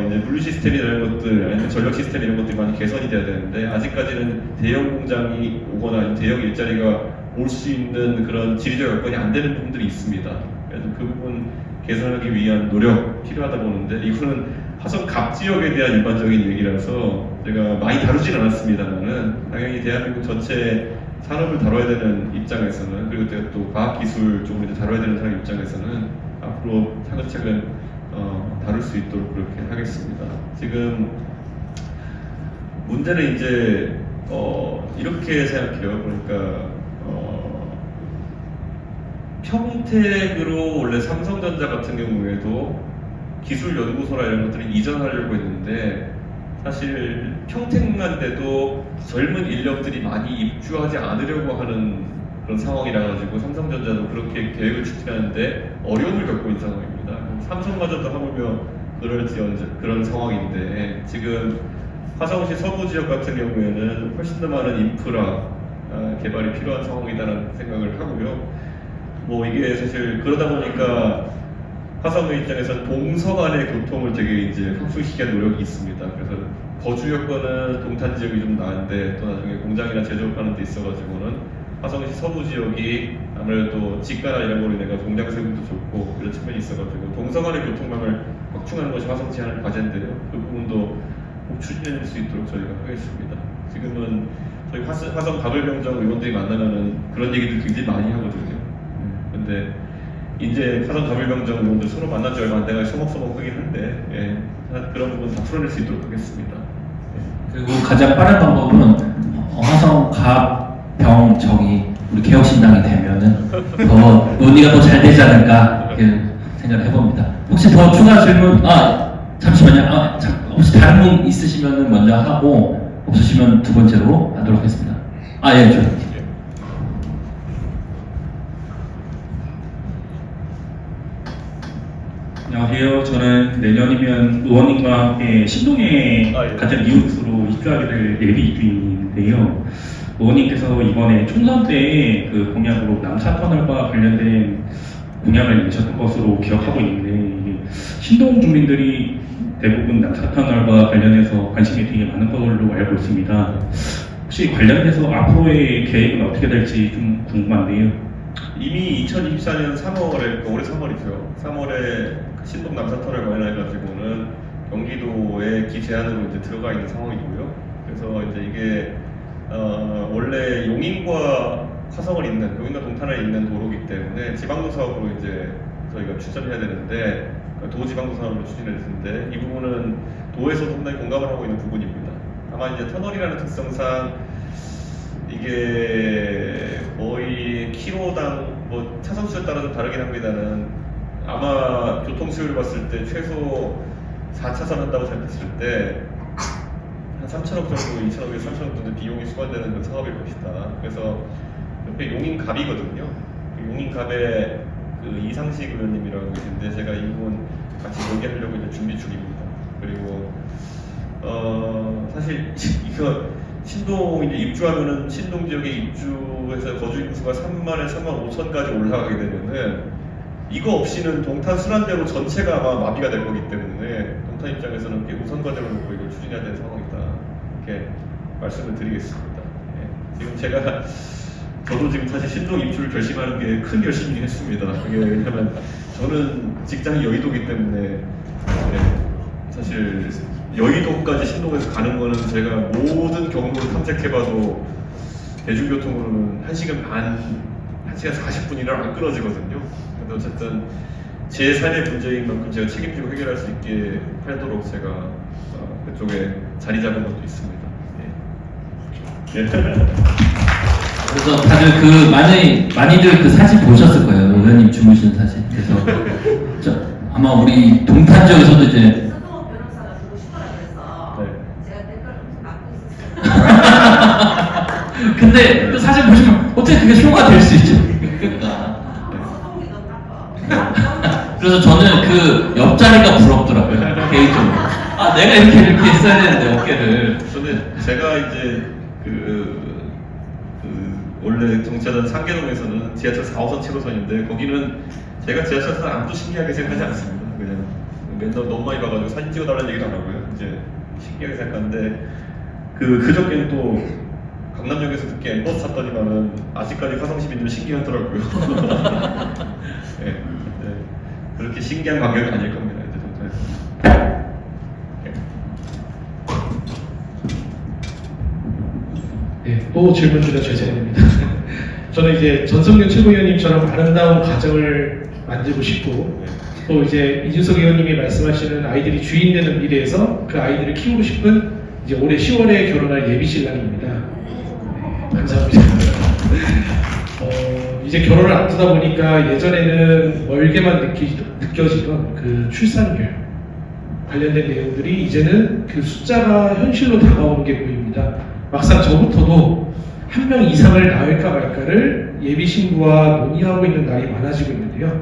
E: 이제 물류 시스템이나 이런 것들 아니면 전력 시스템 이런 것들이 많이 개선이 돼야 되는데 아직까지는 대형 공장이 오거나 대형 일자리가 올 수 있는 그런 지리적 여건이 안 되는 부분들이 있습니다. 그래서 그 부분 개선하기 위한 노력 필요하다 보는데 이거는 화성 갑 지역에 대한 일반적인 얘기라서 제가 많이 다루진 않았습니다만은 당연히 대한민국 전체 산업을 다뤄야 되는 입장에서는 그리고 또 과학기술 쪽을 다뤄야 되는 사람 입장에서는 앞으로 차근차근 다룰 수 있도록 그렇게 하겠습니다. 지금 문제는 이제 이렇게 생각해요. 그러니까 평택으로 원래 삼성전자 같은 경우에도 기술연구소나 이런 것들을 이전하려고 했는데 사실 평택만 돼도 젊은 인력들이 많이 입주하지 않으려고 하는 그런 상황이라 가지고 삼성전자도 그렇게 계획을 추진하는데 어려움을 겪고 있는 상황입니다. 삼성마저도 하물며 그런 상황인데 지금 화성시 서부 지역 같은 경우에는 훨씬 더 많은 인프라 개발이 필요한 상황이다라는 생각을 하고요. 뭐 이게 사실 그러다 보니까 화성의 입장에서는 동서 간의 교통을 되게 이제 확충시키는 노력이 있습니다. 그래서 거주 여건은 동탄 지역이 좀 나은데 또 나중에 공장이나 제조업하는 데 있어가지고는 화성시 서부 지역이 아무래도 직가나 이런 거로 인해 공장 세금도 좋고 그런 측면이 있어가지고 동서간의 교통망을 확충하는 것이 화성시 하는 과제인데요. 그 부분도 꼭 추진할 수 있도록 저희가 하겠습니다. 지금은 저희 화성 가불병정 의원들이 만나면은 그런 얘기들 굉장히 많이 하거든요. 근데 이제 화성 가불병정 의원들 서로 만난 지 얼마 안 돼가 소먹소먹하긴 한데 그런 부분 다 풀어낼 수 있도록 하겠습니다.
B: 그리고 가장 빠른 방법은 화성 가병정이 우리 개혁신당이 되면은 더 논의가 더 잘 되지 않을까 이렇게 생각을 해봅니다. 혹시 더 추가 질문? 잠시만요. 혹시 다른 분 있으시면 먼저 하고 없으시면 두 번째로 하도록 하겠습니다. 예, 저.
M: 안녕하세요. 저는 내년이면 의원님과 함께 신동에 같은 이웃으로 입주하게 될 예비 이주인인데요. 의원님께서 이번에 총선 때 그 공약으로 남사터널과 관련된 공약을 내셨던 것으로 기억하고 있는데 신동 주민들이 대부분 남사터널과 관련해서 관심이 되게 많은 걸로 알고 있습니다. 혹시 관련돼서 앞으로의 계획은 어떻게 될지 좀 궁금한데요.
E: 이미 2024년 3월에, 올해 3월이죠. 3월에 신동 남사터널 관련해가지고는 경기도의 기제안으로 이제 들어가 있는 상황이고요. 그래서 이제 이게 원래 용인과 화성을 잇는, 용인과 동탄을 잇는 도로이기 때문에 지방도 사업으로 이제 저희가 추진해야 되는데 도지방도 사업으로 추진해야 되는데 이 부분은 도에서도 상당히 공감을 하고 있는 부분입니다. 다만 이제 터널이라는 특성상 이게 거의 키로당 뭐 차선 수에 따라 좀 다르긴 합니다는 아마 교통 수요를 봤을 때 최소 4차선 한다고 생각했을 때 한 3천억 정도, 2천억에서 3천억 정도 비용이 수반되는 그런 사업일 것이다. 그래서 옆에 용인갑이거든요. 용인갑에 그 이상식 의원님이라고 계신데 제가 이 부분 같이 얘기하려고 이제 준비 중입니다. 그리고 사실 이거 신동 이제 입주하면은 신동 지역에 입주해서 거주 인구수가 3만에 3만 5천까지 올라가게 되면은 이거 없이는 동탄 순환대로 전체가 아마 마비가 될 거기 때문에 동탄 입장에서는 우선 과제를 놓고 이걸 추진해야 되는 상황이다. 이렇게 말씀을 드리겠습니다. 지금 저도 지금 사실 신동 입주를 결심하는 게 큰 결심이긴 했습니다. 그게 왜냐면 저는 직장이 여의도이기 때문에 사실 여의도까지 신동에서 가는 거는 제가 모든 경로를 탐색해봐도 대중교통으로는 1시간 반, 1시간 40분이나 안 끊어지거든요. 근데 어쨌든 제 삶의 문제인 만큼 제가 책임지고 해결할 수 있게 하도록 제가 그쪽에 자리 잡은 것도 있습니다.
B: 그래서 다들 많이들 그 사진 보셨을 거예요. 의원님 주무시는 사진. 그래서 아마 우리 동탄 지역에서도 이제 근데 그 사진 보시면 어떻게 그게 쇼가 될 수 있죠? 그래서 저는 그 옆자리가 부럽더라고요. 개인적으로. 내가 이렇게 했어야 되는데 어깨를.
E: 근데 제가 이제 원래 정치하던 상계동에서는 지하철 4호선 7호선인데 거기는 제가 지하철에서 아무도 신기하게 생각하지 않습니다. 그냥 맨날 너무 많이 봐가지고 사진 찍어달라는 얘기도 안 하고요. 이제 신기하게 생각하는데 그저께는 또 강남역에서 듣기에 버스 탔더니만은 아직까지 화성 시민들 신기하더라고요. 그렇게 신기한 광경이 아닐 겁니다. 이제 동탄에서.
J: 또 질문 주셔서 죄송합니다. 저는 이제 전성균 최고위원님처럼 아름다운 가정을 만들고 싶고 또 이제 이준석 의원님이 말씀하시는 아이들이 주인 되는 미래에서 그 아이들을 키우고 싶은 이제 올해 10월에 결혼할 예비 신랑입니다. 감사합니다. 이제 결혼을 앞두다 보니까 예전에는 멀게만 느껴지던 그 출산율 관련된 내용들이 이제는 그 숫자가 현실로 다가오는 게 보입니다. 막상 저부터도 한 명 이상을 낳을까 말까를 예비 신부와 논의하고 있는 날이 많아지고 있는데요.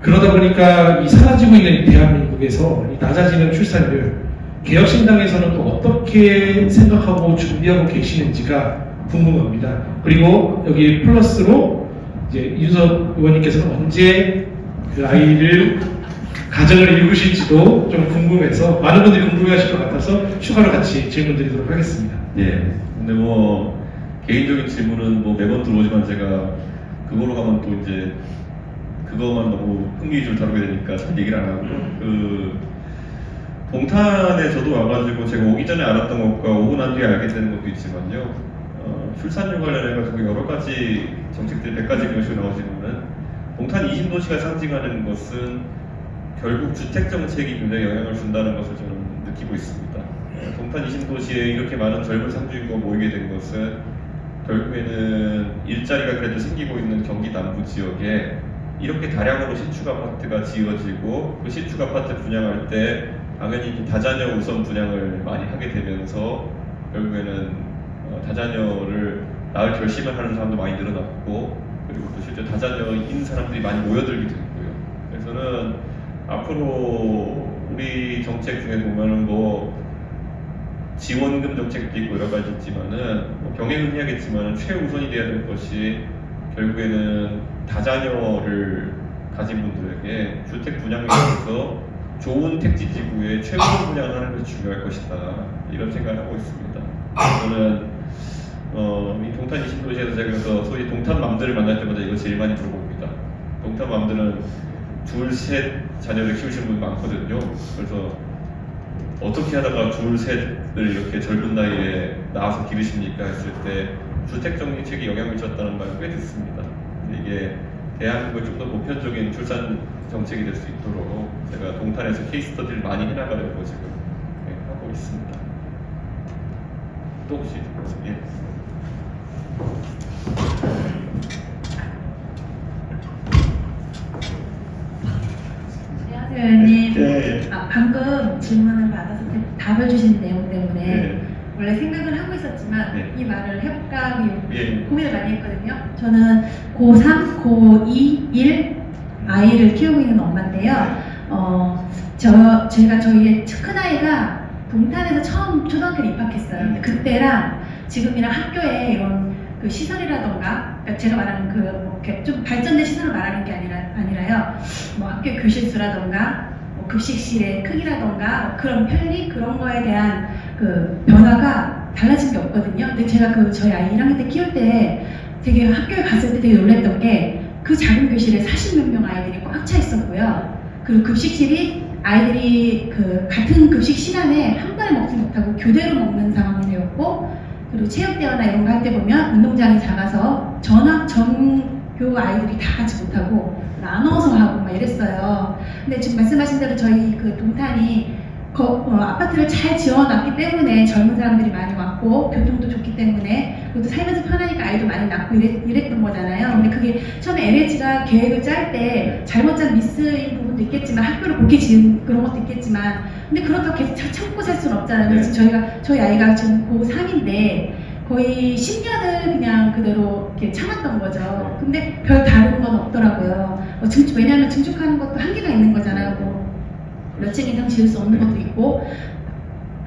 J: 그러다 보니까 이 사라지고 있는 이 대한민국에서 이 낮아지는 출산율, 개혁신당에서는 또 어떻게 생각하고 준비하고 계시는지가 궁금합니다. 그리고 여기 플러스로 이제 이준석 의원님께서는 언제 그 아이를 가정을 이루실지도 좀 궁금해서 많은 분들이 궁금해하실 것 같아서 추가로 같이 질문 드리도록 하겠습니다.
E: 근데 뭐 개인적인 질문은 뭐 매번 들어오지만 제가 그거로 가면 또 이제 그거만 너무 흥미위주로 다루게 되니까 잘 얘기를 안 하고 그 동탄에 저도 와가지고 제가 오기 전에 알았던 것과 오고 난 뒤에 알게 되는 것도 있지만요. 출산율 관련해가지고 여러 가지 정책들이 100가지 것이 나오지만은 동탄 20도시가 상징하는 것은 결국 주택 정책이 굉장히 영향을 준다는 것을 저는 느끼고 있습니다. 동탄 20도시에 이렇게 많은 젊은 상주인구가 모이게 된 것은 결국에는 일자리가 그래도 생기고 있는 경기 남부 지역에 이렇게 다량으로 신축 아파트가 지어지고 그 신축 아파트 분양할 때 당연히 다자녀 우선 분양을 많이 하게 되면서 결국에는 다자녀를 낳을 결심을 하는 사람도 많이 늘어났고 그리고 또 실제 다자녀인 사람들이 많이 모여들게 됐고요. 그래서는 앞으로 우리 정책 중에 보면은 뭐 지원금 정책도 있고 여러 가지 있지만은 뭐 병행은 해야겠지만은 최우선이 돼야 될 것이 결국에는 다자녀를 가진 분들에게 주택 분양에 있어서 좋은 택지 지구에 최우선 분양을 하는 것이 중요할 것이다 이런 생각을 하고 있습니다. 저는 이 동탄 20도시에서 제가 그래서 소위 동탄맘들을 만날 때마다 이거 제일 많이 물어봅니다. 동탄맘들은 둘, 셋 자녀를 키우시는 분이 많거든요. 그래서 어떻게 하다가 둘, 셋을 이렇게 젊은 나이에 낳아서 기르십니까? 했을 때 주택 정책이 영향을 미쳤다는 말을 꽤 듣습니다. 근데 이게 대한민국의 좀 더 보편적인 출산 정책이 될 수 있도록 제가 동탄에서 케이스 스터디를 많이 해나가려고 지금 하고 있습니다. 또 혹시 예.
N: 안녕하세요, 의원님.
E: 네.
N: 방금 질문을 받아서 답을 주신 내용 때문에
E: 네.
N: 원래 생각을 하고 있었지만
E: 네.
N: 이 말을 해볼까
E: 예.
N: 고민을 많이 했거든요. 저는 고3, 고2, 1 아이를 키우고 있는 엄마인데요. 제가 저희의 큰아이가 동탄에서 처음 초등학교를 입학했어요. 근데 그때랑 지금이랑 학교에 이런 그 시설이라던가, 그러니까 제가 말하는 그 뭐 이렇게 좀 발전된 시설을 말하는 게 아니라요. 뭐 학교 교실수라던가, 뭐 급식실의 크기라던가, 뭐 그런 편리 그런 거에 대한 그 변화가 달라진 게 없거든요. 근데 제가 저희 아이 1학년 때 키울 때 되게 학교에 갔을 때 되게 놀랬던 게 그 작은 교실에 40몇 명 아이들이 꽉 차 있었고요. 그리고 급식실이 아이들이 그 같은 급식 시간에 한 번에 먹지 못하고 교대로 먹는 상황이 되었고, 그리고 체육대회나 이런 거 할 때 보면 운동장이 작아서 전교 아이들이 다 같이 못하고 나눠서 하고 막 이랬어요. 근데 지금 말씀하신 대로 저희 그 동탄이 아파트를 잘 지어놨기 때문에 젊은 사람들이 많이 왔고 교통도 좋기 때문에 그것도 살면서 편하니까 아이도 많이 낳고 이랬던 거잖아요. 근데 그게 처음에 LH가 계획을 짤 때 잘못 짠 미스인 부분도 있겠지만 학교를 곱게 지은 그런 것도 있겠지만 근데 그렇다고 계속 참고 살 수는 없잖아요. 그래서 저희 아이가 지금 고3인데 거의 10년을 그냥 그대로 이렇게 참았던 거죠. 근데 별 다른 건 없더라고요. 왜냐하면 증축하는 것도 한계가 있는 거잖아요. 뭐 몇 층 이상 지을 수 없는 것도 있고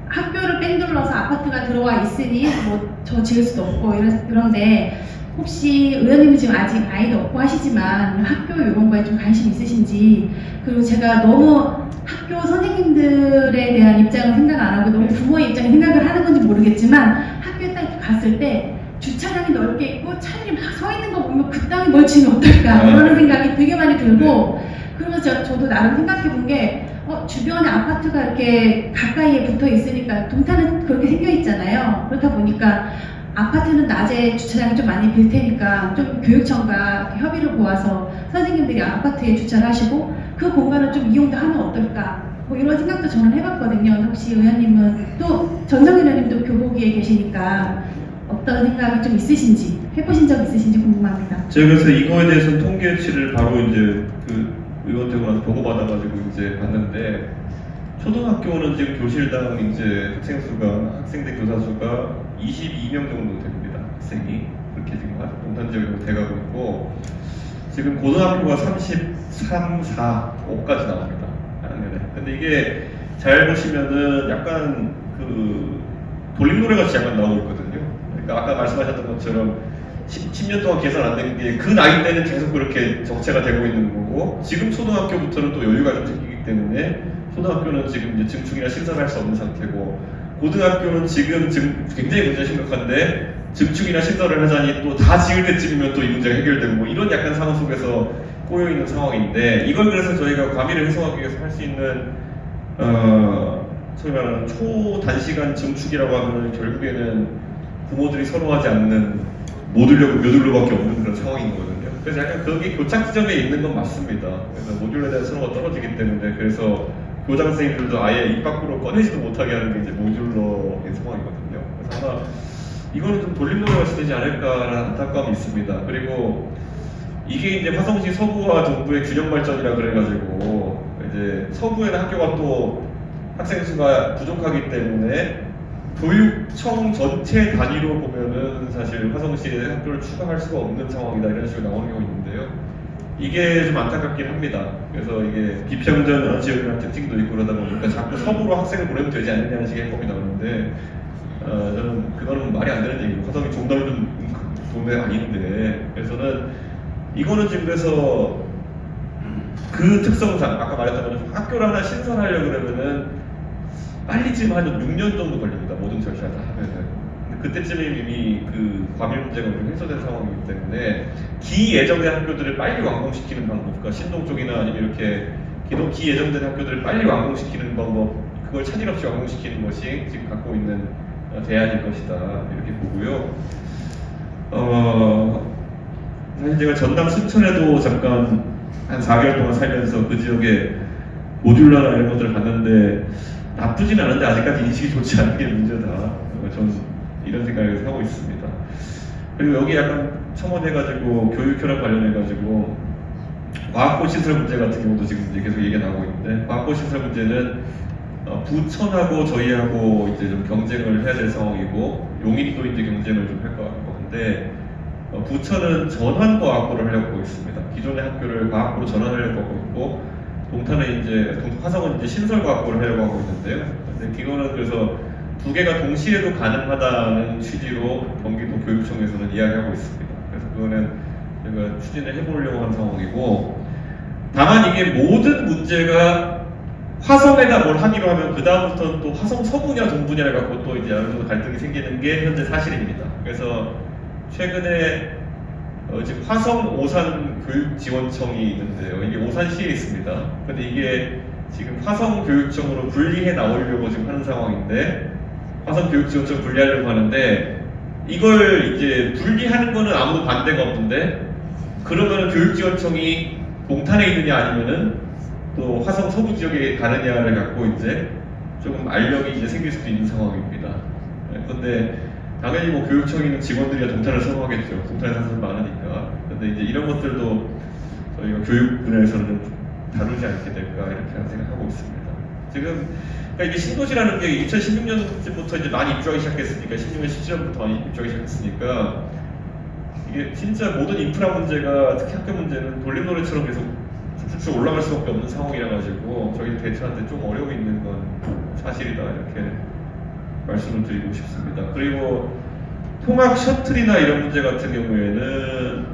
N: 학교를 뺑둘러서 아파트가 들어와 있으니 뭐 저 지을 수도 없고 이런데 혹시 의원님은 지금 아직 아이도 없고 하시지만 학교 이런 거에 좀 관심 있으신지, 그리고 제가 너무 학교 선생님들에 대한 입장을 생각 안 하고 너무 부모의 입장을 생각을 하는 건지 모르겠지만 학교에 딱 갔을 때 주차장이 넓게 있고 차들이 막 서 있는 거 보면 그 땅에 뭘 지면 어떨까 이런 생각이 되게 많이 들고, 그러면서 저도 나름 생각해 본 게 주변에 아파트가 이렇게 가까이에 붙어 있으니까 동탄은 그렇게 생겨 있잖아요. 그렇다 보니까 아파트는 낮에 주차장이 좀 많이 빌 테니까 좀 교육청과 협의를 모아서 선생님들이 아파트에 주차를 하시고 그 공간을 좀 이용도 하면 어떨까, 뭐 이런 생각도 저는 해봤거든요. 혹시 의원님은 또 전성현 의원님도 교보기에 계시니까 어떤 생각이 좀 있으신지, 해보신 적 있으신지 궁금합니다.
E: 제가 그래서 이거에 대해서 통계치를 바로 이제 그 의원 되고 나서 보고받아가지고 이제 봤는데, 초등학교는 지금 교실당 이제 학생들 교사 수가 22명 정도 됩니다. 학생이 그렇게 지금 동탄 지역으로 돼가고 있고, 지금 고등학교가 33, 4, 5까지 나옵니다. 근데 이게 잘 보시면은 약간 그 돌림노래 같이 약간 나오고 있거든요. 그러니까 아까 말씀하셨던 것처럼 10년 동안 계산 안 된 게 그 나이 때는 계속 그렇게 적체가 되고 있는 거고, 지금 초등학교부터는 또 여유가 좀 생기기 때문에 초등학교는 지금 이제 증축이나 신설할 수 없는 상태고, 고등학교는 지금 굉장히 문제가 심각한데 증축이나 신설을 하자니 또 다 지을 때쯤이면 또 이 문제가 해결되고 뭐 이런 약간 상황 속에서 꼬여 있는 상황인데 이걸 그래서 저희가 과밀을 해소하기 위해서 할 수 있는 소위 말하는 초단시간 증축이라고 하면 결국에는 부모들이 선호하지 않는 모듈러밖에 없는 그런 상황인 거거든요. 그래서 약간 거기 교착 지점에 있는 건 맞습니다. 그래서 모듈러에 대한 선호가 떨어지기 때문에 그래서 교장 선생님들도 아예 입 밖으로 꺼내지도 못하게 하는 게 이제 모듈러의 상황이거든요. 그래서 아마 이거는 좀 돌림노래가 되지 않을까라는 안타까움이 있습니다. 그리고 이게 이제 화성시 서부와 동부의 균형 발전이라 그래가지고 이제 서부에는 학교가 또 학생 수가 부족하기 때문에 교육청 전체 단위로 보면은 사실 화성시에 학교를 추가할 수가 없는 상황이다 이런 식으로 나오는 경우가 있는데요. 이게 좀 안타깝긴 합니다. 그래서 이게 비평전 지역이라는 특징도 있고 그러다 보니까 자꾸 서부로 학생을 보내면 되지 않느냐는 식의 해법이 나오는데 저는 그거는 말이 안 되는 얘기고 화성이 좀 넓은 동네가 아닌데 그래서는 이거는 지금 그래서 그 특성상 아까 말했던 것처럼 학교를 하나 신설하려고 그러면은 빨리쯤 한 6년 정도 걸립니다. 모든 절차를 다 하면은. 근데 그때쯤에 이미 그 과밀 문제가 좀 해소된 상황이기 때문에 기예정된 학교들을 빨리 완공시키는 방법, 그러니까 신동 쪽이나 아니면 이렇게 기예정된 학교들을 빨리 완공시키는 방법, 그걸 차질 없이 완공시키는 것이 지금 갖고 있는 대안일 것이다 이렇게 보고요. 사실 제가 전남 순천에도 잠깐 한 4개월 동안 살면서 그 지역에 모듈러나 이런 것들을 봤는데 나쁘진 않은데 아직까지 인식이 좋지 않은 게 문제다. 저는 이런 생각을 하고 있습니다. 그리고 여기 약간 첨언해가지고 교육현황 관련해가지고 과학고 시설 문제 같은 경우도 지금 이제 계속 얘기가 나오고 있는데 과학고 시설 문제는 부천하고 저희하고 이제 좀 경쟁을 해야 될 상황이고 용인도 이제 경쟁을 좀 할 것 같은데 부천은 전환과학고를 하려고 하고 있습니다. 기존의 학교를 과학고로 전환하려고 하고 있고 동탄은 이제 화성은 이제 신설과학고를 하려고 하고 있는데요. 근데 이거는 그래서 두 개가 동시에도 가능하다는 취지로 경기도 교육청에서는 이야기하고 있습니다. 그래서 그거는 저희가 추진을 해보려고 하는 상황이고 다만 이게 모든 문제가 화성에다 뭘 하기로 하면 그 다음부터는 또 화성 서부냐 동부냐를 갖고 또 이제 어느 정도 갈등이 생기는 게 현재 사실입니다. 그래서 최근에 지금 화성 오산 교육지원청이 있는데요. 이게 오산시에 있습니다. 근데 이게 지금 화성 교육청으로 분리해 나오려고 지금 하는 상황인데 화성 교육지원청 분리하려고 하는데 이걸 이제 분리하는 거는 아무도 반대가 없는데 그러면은 교육지원청이 동탄에 있느냐 아니면은 또 화성 서부 지역에 가느냐를 갖고 이제 조금 알력이 이제 생길 수도 있는 상황입니다. 그런데 당연히 뭐 교육청에 있는 직원들이야 동탄을 선호하겠죠. 동탄에 사람들 많으니까. 근데 이제 이런 것들도 저희가 교육 분야에서는 좀 다루지 않게 될까 이렇게 생각하고 있습니다. 지금 그러니까 이게 신도시라는 게 2016년쯤부터 이제 많이 입주하기 시작했으니까 16년, 17년부터 많이 입주하기 시작했으니까 이게 진짜 모든 인프라 문제가 특히 학교 문제는 돌림노래처럼 계속 쭉쭉 올라갈 수밖에 없는 상황이라 가지고 저희 대처하는데 좀 어려움이 있는 건 사실이다 이렇게 말씀을 드리고 싶습니다. 그리고 통학 셔틀이나 이런 문제 같은 경우에는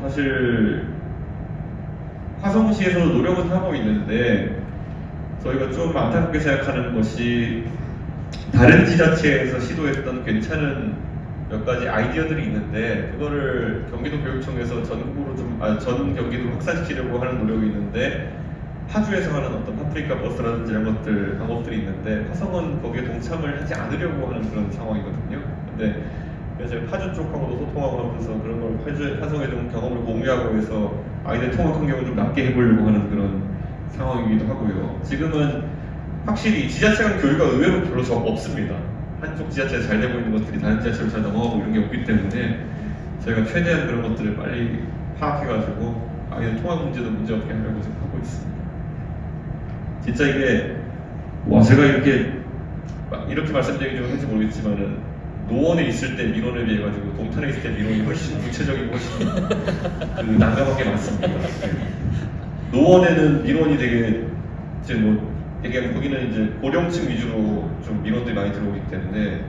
E: 사실 화성시에서도 노력은 하고 있는데 저희가 좀 안타깝게 생각하는 것이 다른 지자체에서 시도했던 괜찮은 몇 가지 아이디어들이 있는데 그거를 경기도 교육청에서 전국으로 전 경기도로 확산시키려고 하는 노력이 있는데 파주에서 하는 어떤 파프리카 버스라든지 이런 것들 방법들이 있는데 화성은 거기에 동참을 하지 않으려고 하는 그런 상황이거든요. 근데 그래서 파주 쪽하고도 소통하고 하면서 그런 걸 화성에 좀 경험을 공유하고 해서 아이들 통학 환경을 좀 낮게 해보려고 하는 그런 상황이기도 하고요. 지금은 확실히 지자체 간 교류가 의외로 별로 없습니다. 한쪽 지자체에서 잘 되고 있는 것들이 다른 지자체로 잘 넘어가고 이런 게 없기 때문에 저희가 최대한 그런 것들을 빨리 파악해가지고 아이들 통학 문제도 문제없게 하려고 생각하고 있습니다. 진짜 이게 제가 이렇게 말씀드리기 좀 할지 모르겠지만은 노원에 있을 때 민원에 비해 가지고 동탄에 있을 때 민원이 훨씬 구체적이고 훨씬 난감한 게 많습니다. 노원에는 민원이 되게 거기는 이제 고령층 위주로 좀 민원들이 많이 들어오기 때문에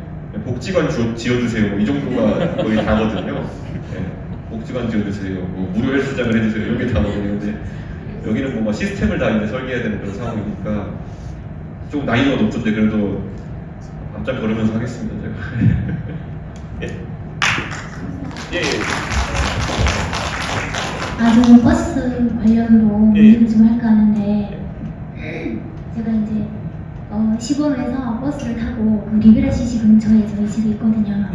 E: 복지관 지어주세요 뭐 이 정도가 거의 다거든요. 네, 복지관 지어주세요, 뭐 무료 헬스장을 해주세요 이런 게 다거든요. 근데 여기는 뭔가 시스템을 다 이제 설계해야 되는 그런 상황이니까 좀 난이도가 높은데 그래도 밤잠 걸으면서 하겠습니다 제가. 예. 예.
O: 저는 버스 관련으로 문의를 좀 할까 하는데 제가 이제 시범에서 버스를 타고 그 리베라 CC 근처에 저희 집이 있거든요.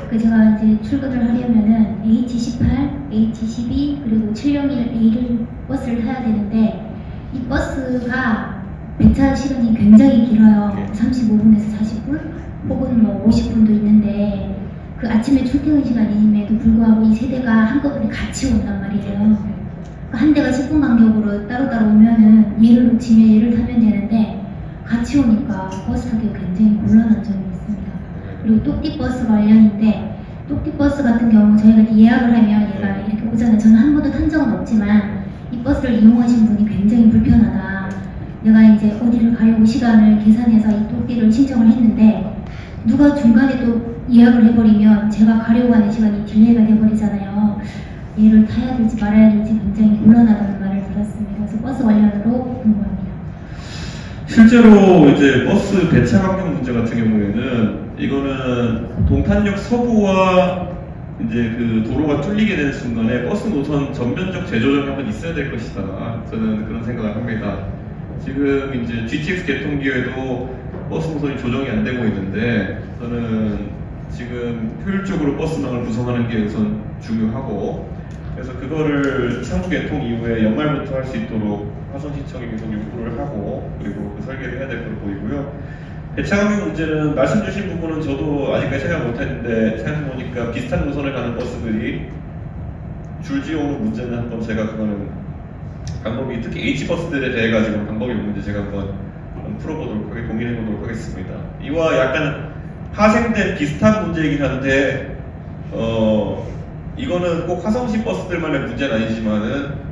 O: 그 제가 이제 출근을 하려면은 H18, H12 그리고 701A를 버스를 타야 되는데 이 버스가 배차 시간이 굉장히 길어요. 35분에서 40분 혹은 뭐 50분도 있는데 그 아침에 출퇴근 시간임에도 불구하고 이 세대가 한꺼번에 같이 온단 말이에요. 한 대가 10분 간격으로 따로따로 오면은 얘를 놓치면 얘를 타면 되는데 같이 오니까 버스 타기가 굉장히 곤란한 점이 있습니다. 그리고 똑띠버스 관련인데 똑띠버스 같은 경우 저희가 예약을 하면 얘가 이렇게 오잖아요. 저는 한 번도 탄 적은 없지만 이 버스를 이용하신 분이 굉장히 불편하다. 내가 이제 어디를 가려고 시간을 계산해서 이 똑띠를 신청을 했는데 누가 중간에 또 예약을 해버리면 제가 가려고 하는 시간이 딜레이가 돼버리잖아요. 얘를 타야 될지 말아야 될지 굉장히 곤란하다는 말을 들었습니다. 그래서 버스 관련으로 궁금합니다.
E: 실제로 이제 버스 배차 간격 문제 같은 경우에는 이거는 동탄역 서부와 이제 그 도로가 뚫리게 되는 순간에 버스 노선 전면적 재조정이 한번 있어야 될 것이다. 저는 그런 생각을 합니다. 지금 이제 GTX 개통 기회도 버스 노선이 조정이 안 되고 있는데 저는 지금 효율적으로 버스망을 구성하는 게 우선 중요하고 그래서 그거를 상부 개통 이후에 연말부터 할 수 있도록 화성시청이 계속 요구를 하고 그리고 그 설계를 해야 될 걸로 보이고요. 배차 간격 문제는 말씀 주신 부분은 저도 아직까지 생각 못했는데 생각해보니까 비슷한 노선을 가는 버스들이 줄지어오는 문제는 한번 제가 그거는 방법이 특히 H버스들에 대해 가지고 방법이 없는데 제가 한번 풀어보도록 하게 고민해보도록 하겠습니다. 이와 약간 파생된 비슷한 문제이긴 한데 이거는 꼭 화성시 버스들만의 문제는 아니지만은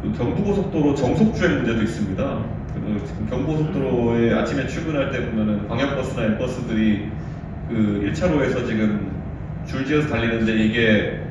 E: 그 경부고속도로 정속주행 문제도 있습니다. 지금 경부고속도로에 아침에 출근할 때 보면은 광역버스나 M버스들이 그 1차로에서 지금 줄지어서 달리는데 이게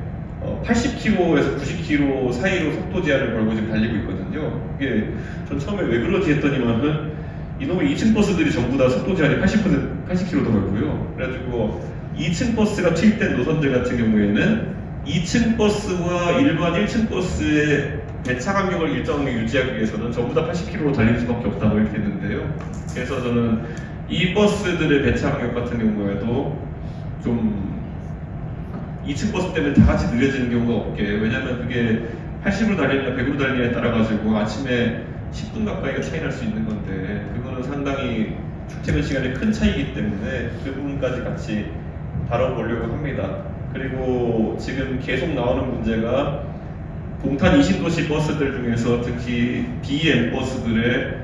E: 80km에서 90km 사이로 속도 제한을 걸고 지금 달리고 있거든요. 이게 전 처음에 왜 그러지 했더니만은 이놈의 2층 버스들이 전부 다 속도 제한이 80km더라고요. 그래가지고 2층 버스가 투입된 노선들 같은 경우에는 2층 버스와 일반 1층 버스의 배차 간격을 일정하게 유지하기 위해서는 전부 다 80km로 달릴 수밖에 없다고 이렇게 했는데요. 그래서 저는 이 버스들의 배차 간격 같은 경우에도 좀 2층 버스 때문에 다 같이 느려지는 경우가 없게 왜냐면 그게 80으로 달리느냐 100으로 달리느냐에 따라 가지고 아침에 10분 가까이가 차이 날 수 있는 건데 그거는 상당히 출퇴근 시간에 큰 차이이기 때문에 그 부분까지 같이 다뤄보려고 합니다. 그리고 지금 계속 나오는 문제가 동탄 2신도시 버스들 중에서 특히 BM 버스들의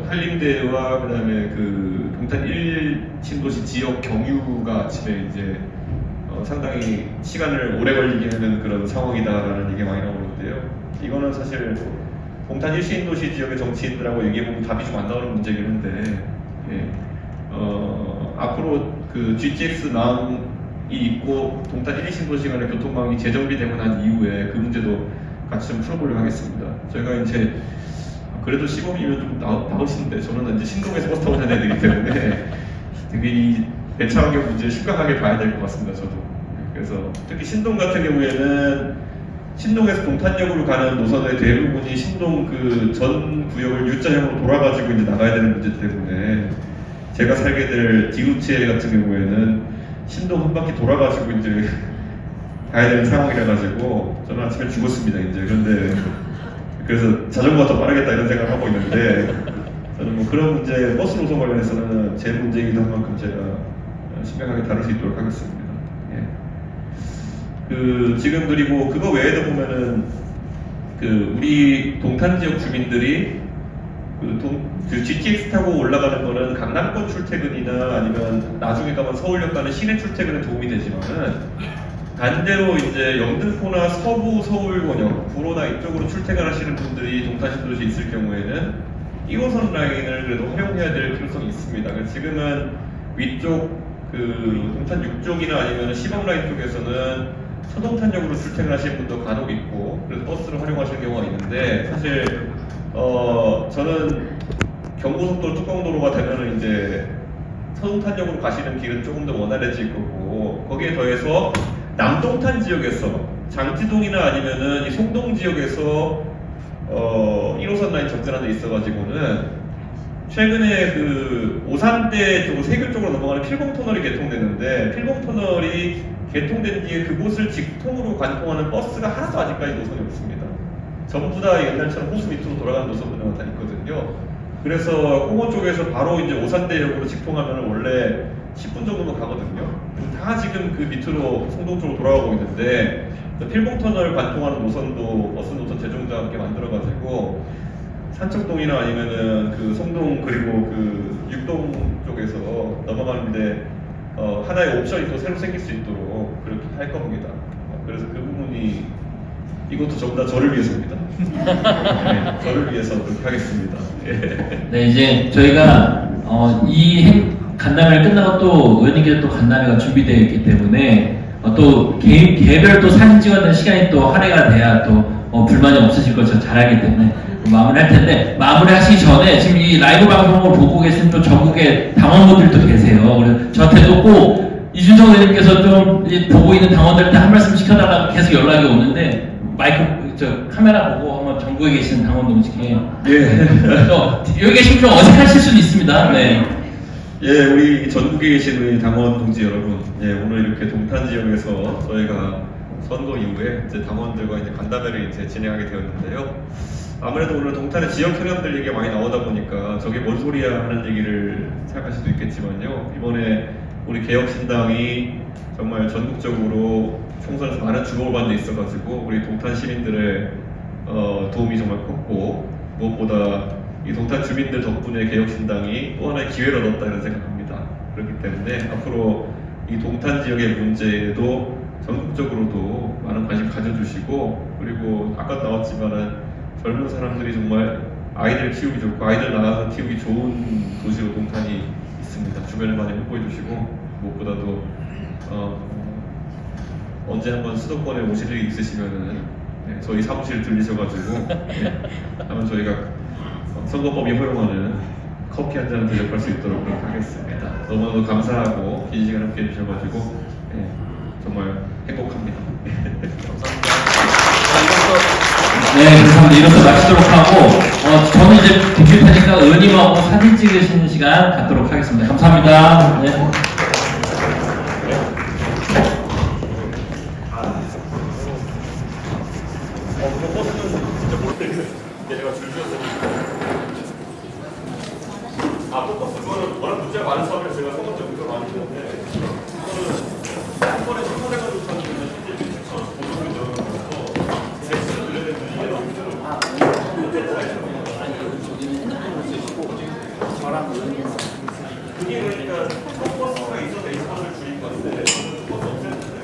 E: 한림대와 그다음에 그 동탄 1신도시 지역 경유가 아침에 이제 상당히 시간을 오래 걸리게 하는 그런 상황이다라는 얘기가 많이 나오는데요. 이거는 사실 동탄 1신도시 지역의 정치인들하고 얘기해보면 답이 좀 안 나오는 문제긴 한데 앞으로 그 GTX-9이 있고 동탄 1신도시 간의 교통망이 재정비되고 난 이후에 그 문제도 같이 좀 풀어보려고 하겠습니다. 저희가 이제 그래도 시범이면 좀 나오시는데 저는 이제 신동에서 버스 타고 다녀야 되기 때문에 되게 이 배차 간격 문제를 심각하게 봐야 될 것 같습니다. 저도. 그래서 특히 신동 같은 경우에는 신동에서 동탄역으로 가는 노선의 대부분이 신동 그 전 구역을 U자형으로 돌아가지고 이제 나가야 되는 문제 때문에 제가 살게 될 디루체 같은 경우에는 신동 한 바퀴 돌아가지고 이제 가야 되는 상황이라 가지고 저는 아침에 죽었습니다. 이제 그런데 그래서 자전거가 더 빠르겠다 이런 생각을 하고 있는데 저는 뭐 그런 문제 버스 노선 관련해서는 제 문제이기도 한 만큼 제가 심각하게 다룰 수 있도록 하겠습니다. 예. 그 지금 그리고 그거 외에도 보면은 그 우리 동탄 지역 주민들이 그 GTX 타고 올라가는 거는 강남권 출퇴근이나 아니면 나중에 가면 서울역 가는 시내 출퇴근에 도움이 되지만은 반대로 이제 영등포나 서부 서울권역 구로나 이쪽으로 출퇴근하시는 분들이 동탄 신도시에 있을 경우에는 1호선 라인을 그래도 활용해야 될 필요성이 있습니다. 그래서 지금은 위쪽 그 동탄 6쪽이나 아니면 시범 라인 쪽에서는 서동탄역으로 출퇴근하시는 분도 간혹 있고 그래서 버스를 활용하시는 경우가 있는데 사실 저는 경부속도로 뚜껑도로가 되면은 이제 서동탄역으로 가시는 길은 조금 더 원활해질 거고 거기에 더해서 남동탄 지역에서 장지동이나 아니면은 이 송동 지역에서 1호선 라인 접근하는 데 있어가지고는 최근에 그 오산대 쪽으로 세교 쪽으로 넘어가는 필봉터널이 개통되는데 필봉터널이 개통된 뒤에 그곳을 직통으로 관통하는 버스가 하나도 아직까지 노선이 없습니다. 전부 다 옛날처럼 호수 밑으로 돌아가는 노선들만 다 있거든요. 그래서 홍원 쪽에서 바로 이제 오산대역으로 직통하면 원래 10분 정도면 가거든요. 다 지금 그 밑으로 송동 쪽으로 돌아가고 있는데 필봉터널 관통하는 노선도 버스 노선 재정자와 함께 만들어가지고 산청동이나 아니면은 그 송동 그리고 그 육동 쪽에서 넘어가는데 하나의 옵션이 또 새로 생길 수 있도록 그렇게 할 겁니다. 그래서 그 부분이 이것도 전부 다 저를 위해서입니다. 네, 저를 위해서 그렇게 하겠습니다.
B: 네, 이제 저희가 이 간담회를 끝나고 또 의원님께서 또 간담회가 준비되어 있기 때문에 또 개별 또 사진 찍어야 되는 시간이 또 할애가 돼야 또 불만이 없으실 걸 잘 알기 때문에 마무리할 텐데, 마무리하시기 전에 지금 이 라이브 방송을 보고 계신 또 전국의 당원분들도 계세요. 그래서 저한테도 꼭 이준석 의원님께서 좀 보고 있는 당원들한테 한 말씀 시켜달라고 계속 연락이 오는데, 마이크 카메라 보고 한번 전국에 계시는 당원분들께 여기 계시면 좀 어색하실 수는 있습니다. 네.
E: 예, 우리 전국에 계신 우리 당원 동지 여러분, 예, 오늘 이렇게 동탄 지역에서 저희가 선거 이후에 이제 당원들과 이제 간담회를 이제 진행하게 되었는데요. 아무래도 오늘 동탄의 지역 현안들 얘기가 많이 나오다 보니까 저게 뭔 소리야 하는 얘기를 생각할 수도 있겠지만요. 이번에 우리 개혁신당이 정말 전국적으로 총선에서 많은 주목을 받는 데 있어가지고 우리 동탄 시민들의 도움이 정말 컸고, 무엇보다 이 동탄 주민들 덕분에 개혁신당이 또 하나의 기회를 얻었다 이런 생각합니다. 그렇기 때문에 앞으로 이 동탄 지역의 문제에도 전국적으로도 많은 관심 가져주시고, 그리고 아까 나왔지만은 젊은 사람들이 정말 아이들 키우기 좋고 아이들 낳아서 키우기 좋은 도시로 동탄이 있습니다. 주변에 많이 홍보해 주시고, 무엇보다도 언제 한번 수도권에 오실 일이 있으시면은 저희 사무실 들리셔가지고 하면 저희가 선거법이 허용하는 커피 한 잔을 대접할 수 있도록 그렇게 하겠습니다. 너무나도 감사하고 긴 시간 함께 해주셔가지고 정말 행복합니다. 감사합니다.
B: 네, 감사합니다. 이렇게 마치도록 하고 저는 이제 대표타니까 의원님하고 사진 찍으시는 시간 갖도록 하겠습니다. 감사합니다. 네.
E: 제가 줄 지어서 포커스 그거는 워낙 문제가 많은 사업이라 제가 선거때 문제가 많이 했는데, 이거는 한 번에 선거해가지고 저는 실제 보조금이 들어가서 섹스를 늘려야 되는 이해가 그게 그러니까 포커스가 있어서 에이스를 줄인 건데 포커스 없애는데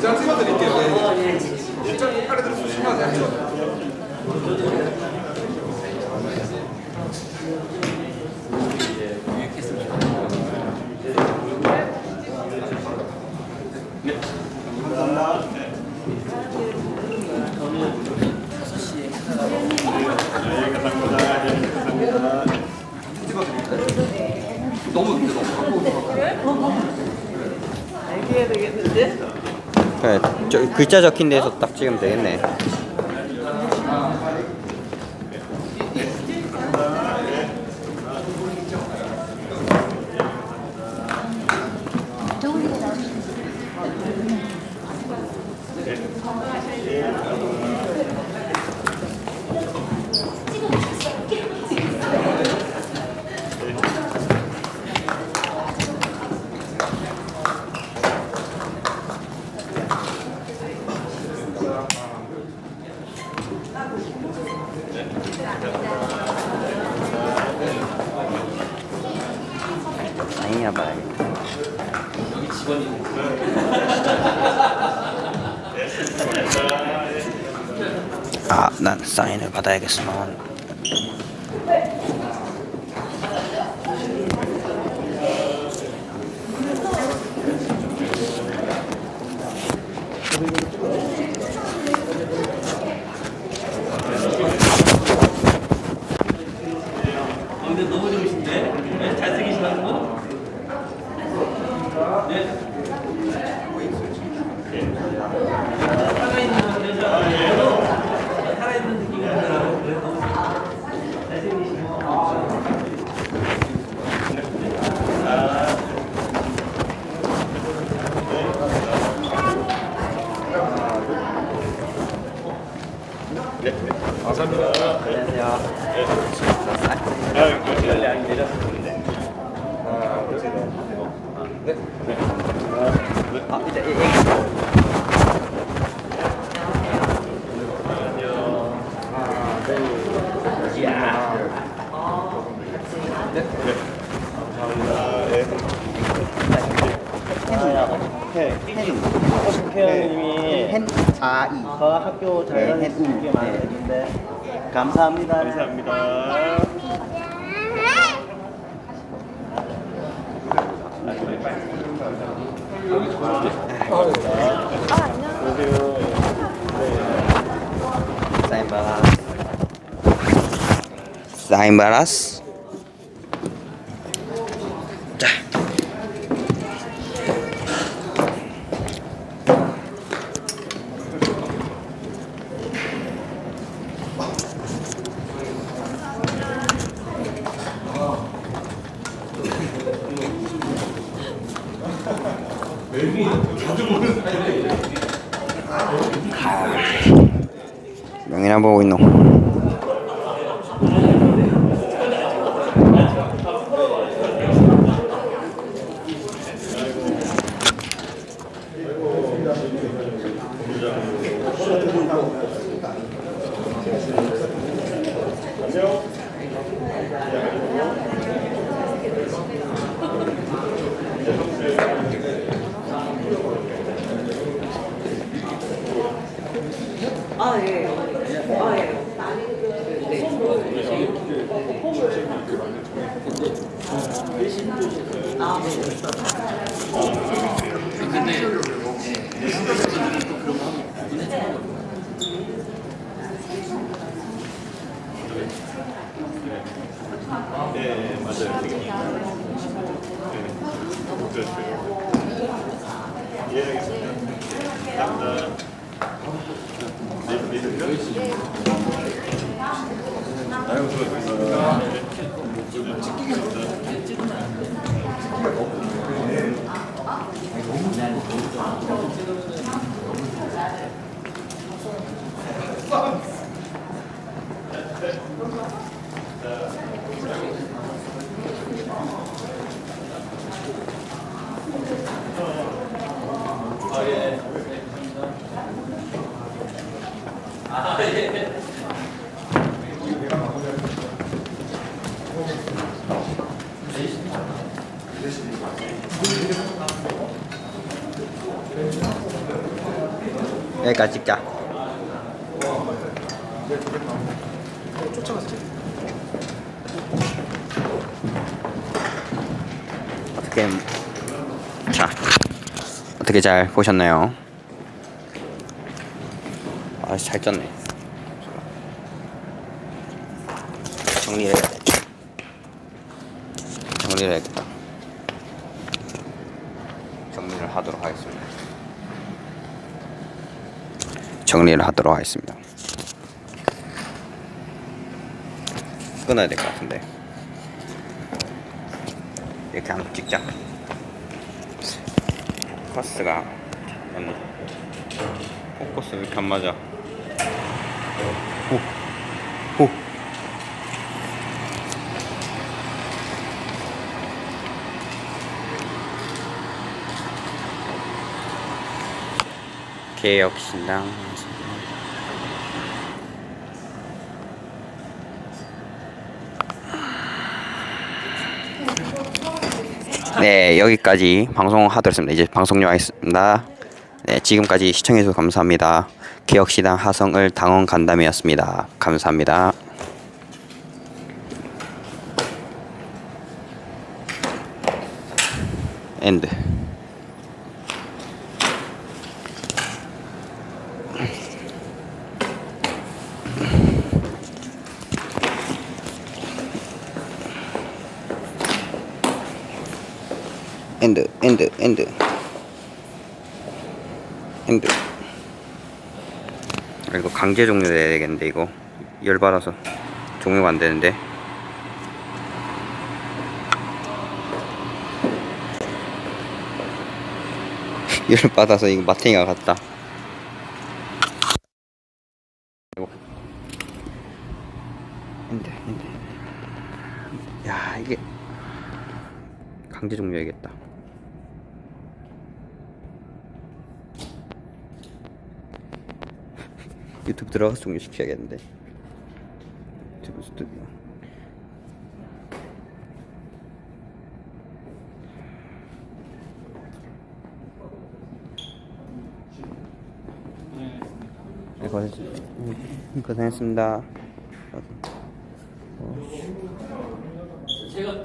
P: 제가 찍어드릴게요. 일정 국가를 조심하세요.
A: 너무
D: 알게 해야 되겠는데?
A: 그래, 글자 적힌 데서 딱 찍으면 되겠네. 사인이나 봐야겠다.
B: 여기 직원이
A: 아, 난 사인을 받아야겠으면.
G: 근데 너무 좋으신데? 네? 잘생기시는 분? 네. 살아있는 여자, 살아있는 느낌이 나더라고요. 그래서 잘생기시고.
E: 네. 감사합니다. 안녕하세요. 연락이 내렸었는데. 네. 아, 이제
Q: 저 학교 잘 다니시는 게 많은데 감사합니다.
E: 감사합니다.
A: 사인바라스. 자. 명이나 보고 있노.
F: 아, 예. 아, 예.
E: 네, 맞아요. 그렇죠. 이해하겠습니다. 감사합니다.
A: 여기까지 찍자. 어떻게, 자, 어떻게 잘 보셨나요? 아, 잘 쪘네. 정리를 해야 돼. 정리를 해야겠다. 정리를 하도록 하겠습니다. 정리를 하도록 하겠습니다. 끊어야 될 것 같은데. 이렇게 한번 찍자. 포커스가 맞나? 포커스 왜 이렇게 안 맞아? 오. 개혁신당. 네, 여기까지 방송하도록 하겠습니다. 이제 방송료 하겠습니다. 네. 네, 지금까지 시청해주셔서 감사합니다. 개혁시당 하성을 당원 간담회였습니다. 감사합니다. 엔드. 엔드. 이거 강제 종료돼야 되겠는데, 이거 열받아서 종료가 안 되는데. 열받아서 이거 마탱이가 갔다. 엔드. 야, 이게 강제 종료해야겠다. 유튜브 들어가서 종료시켜야겠는데. 유튜브 스튜디오. 네, 고생했습니다.
B: 제가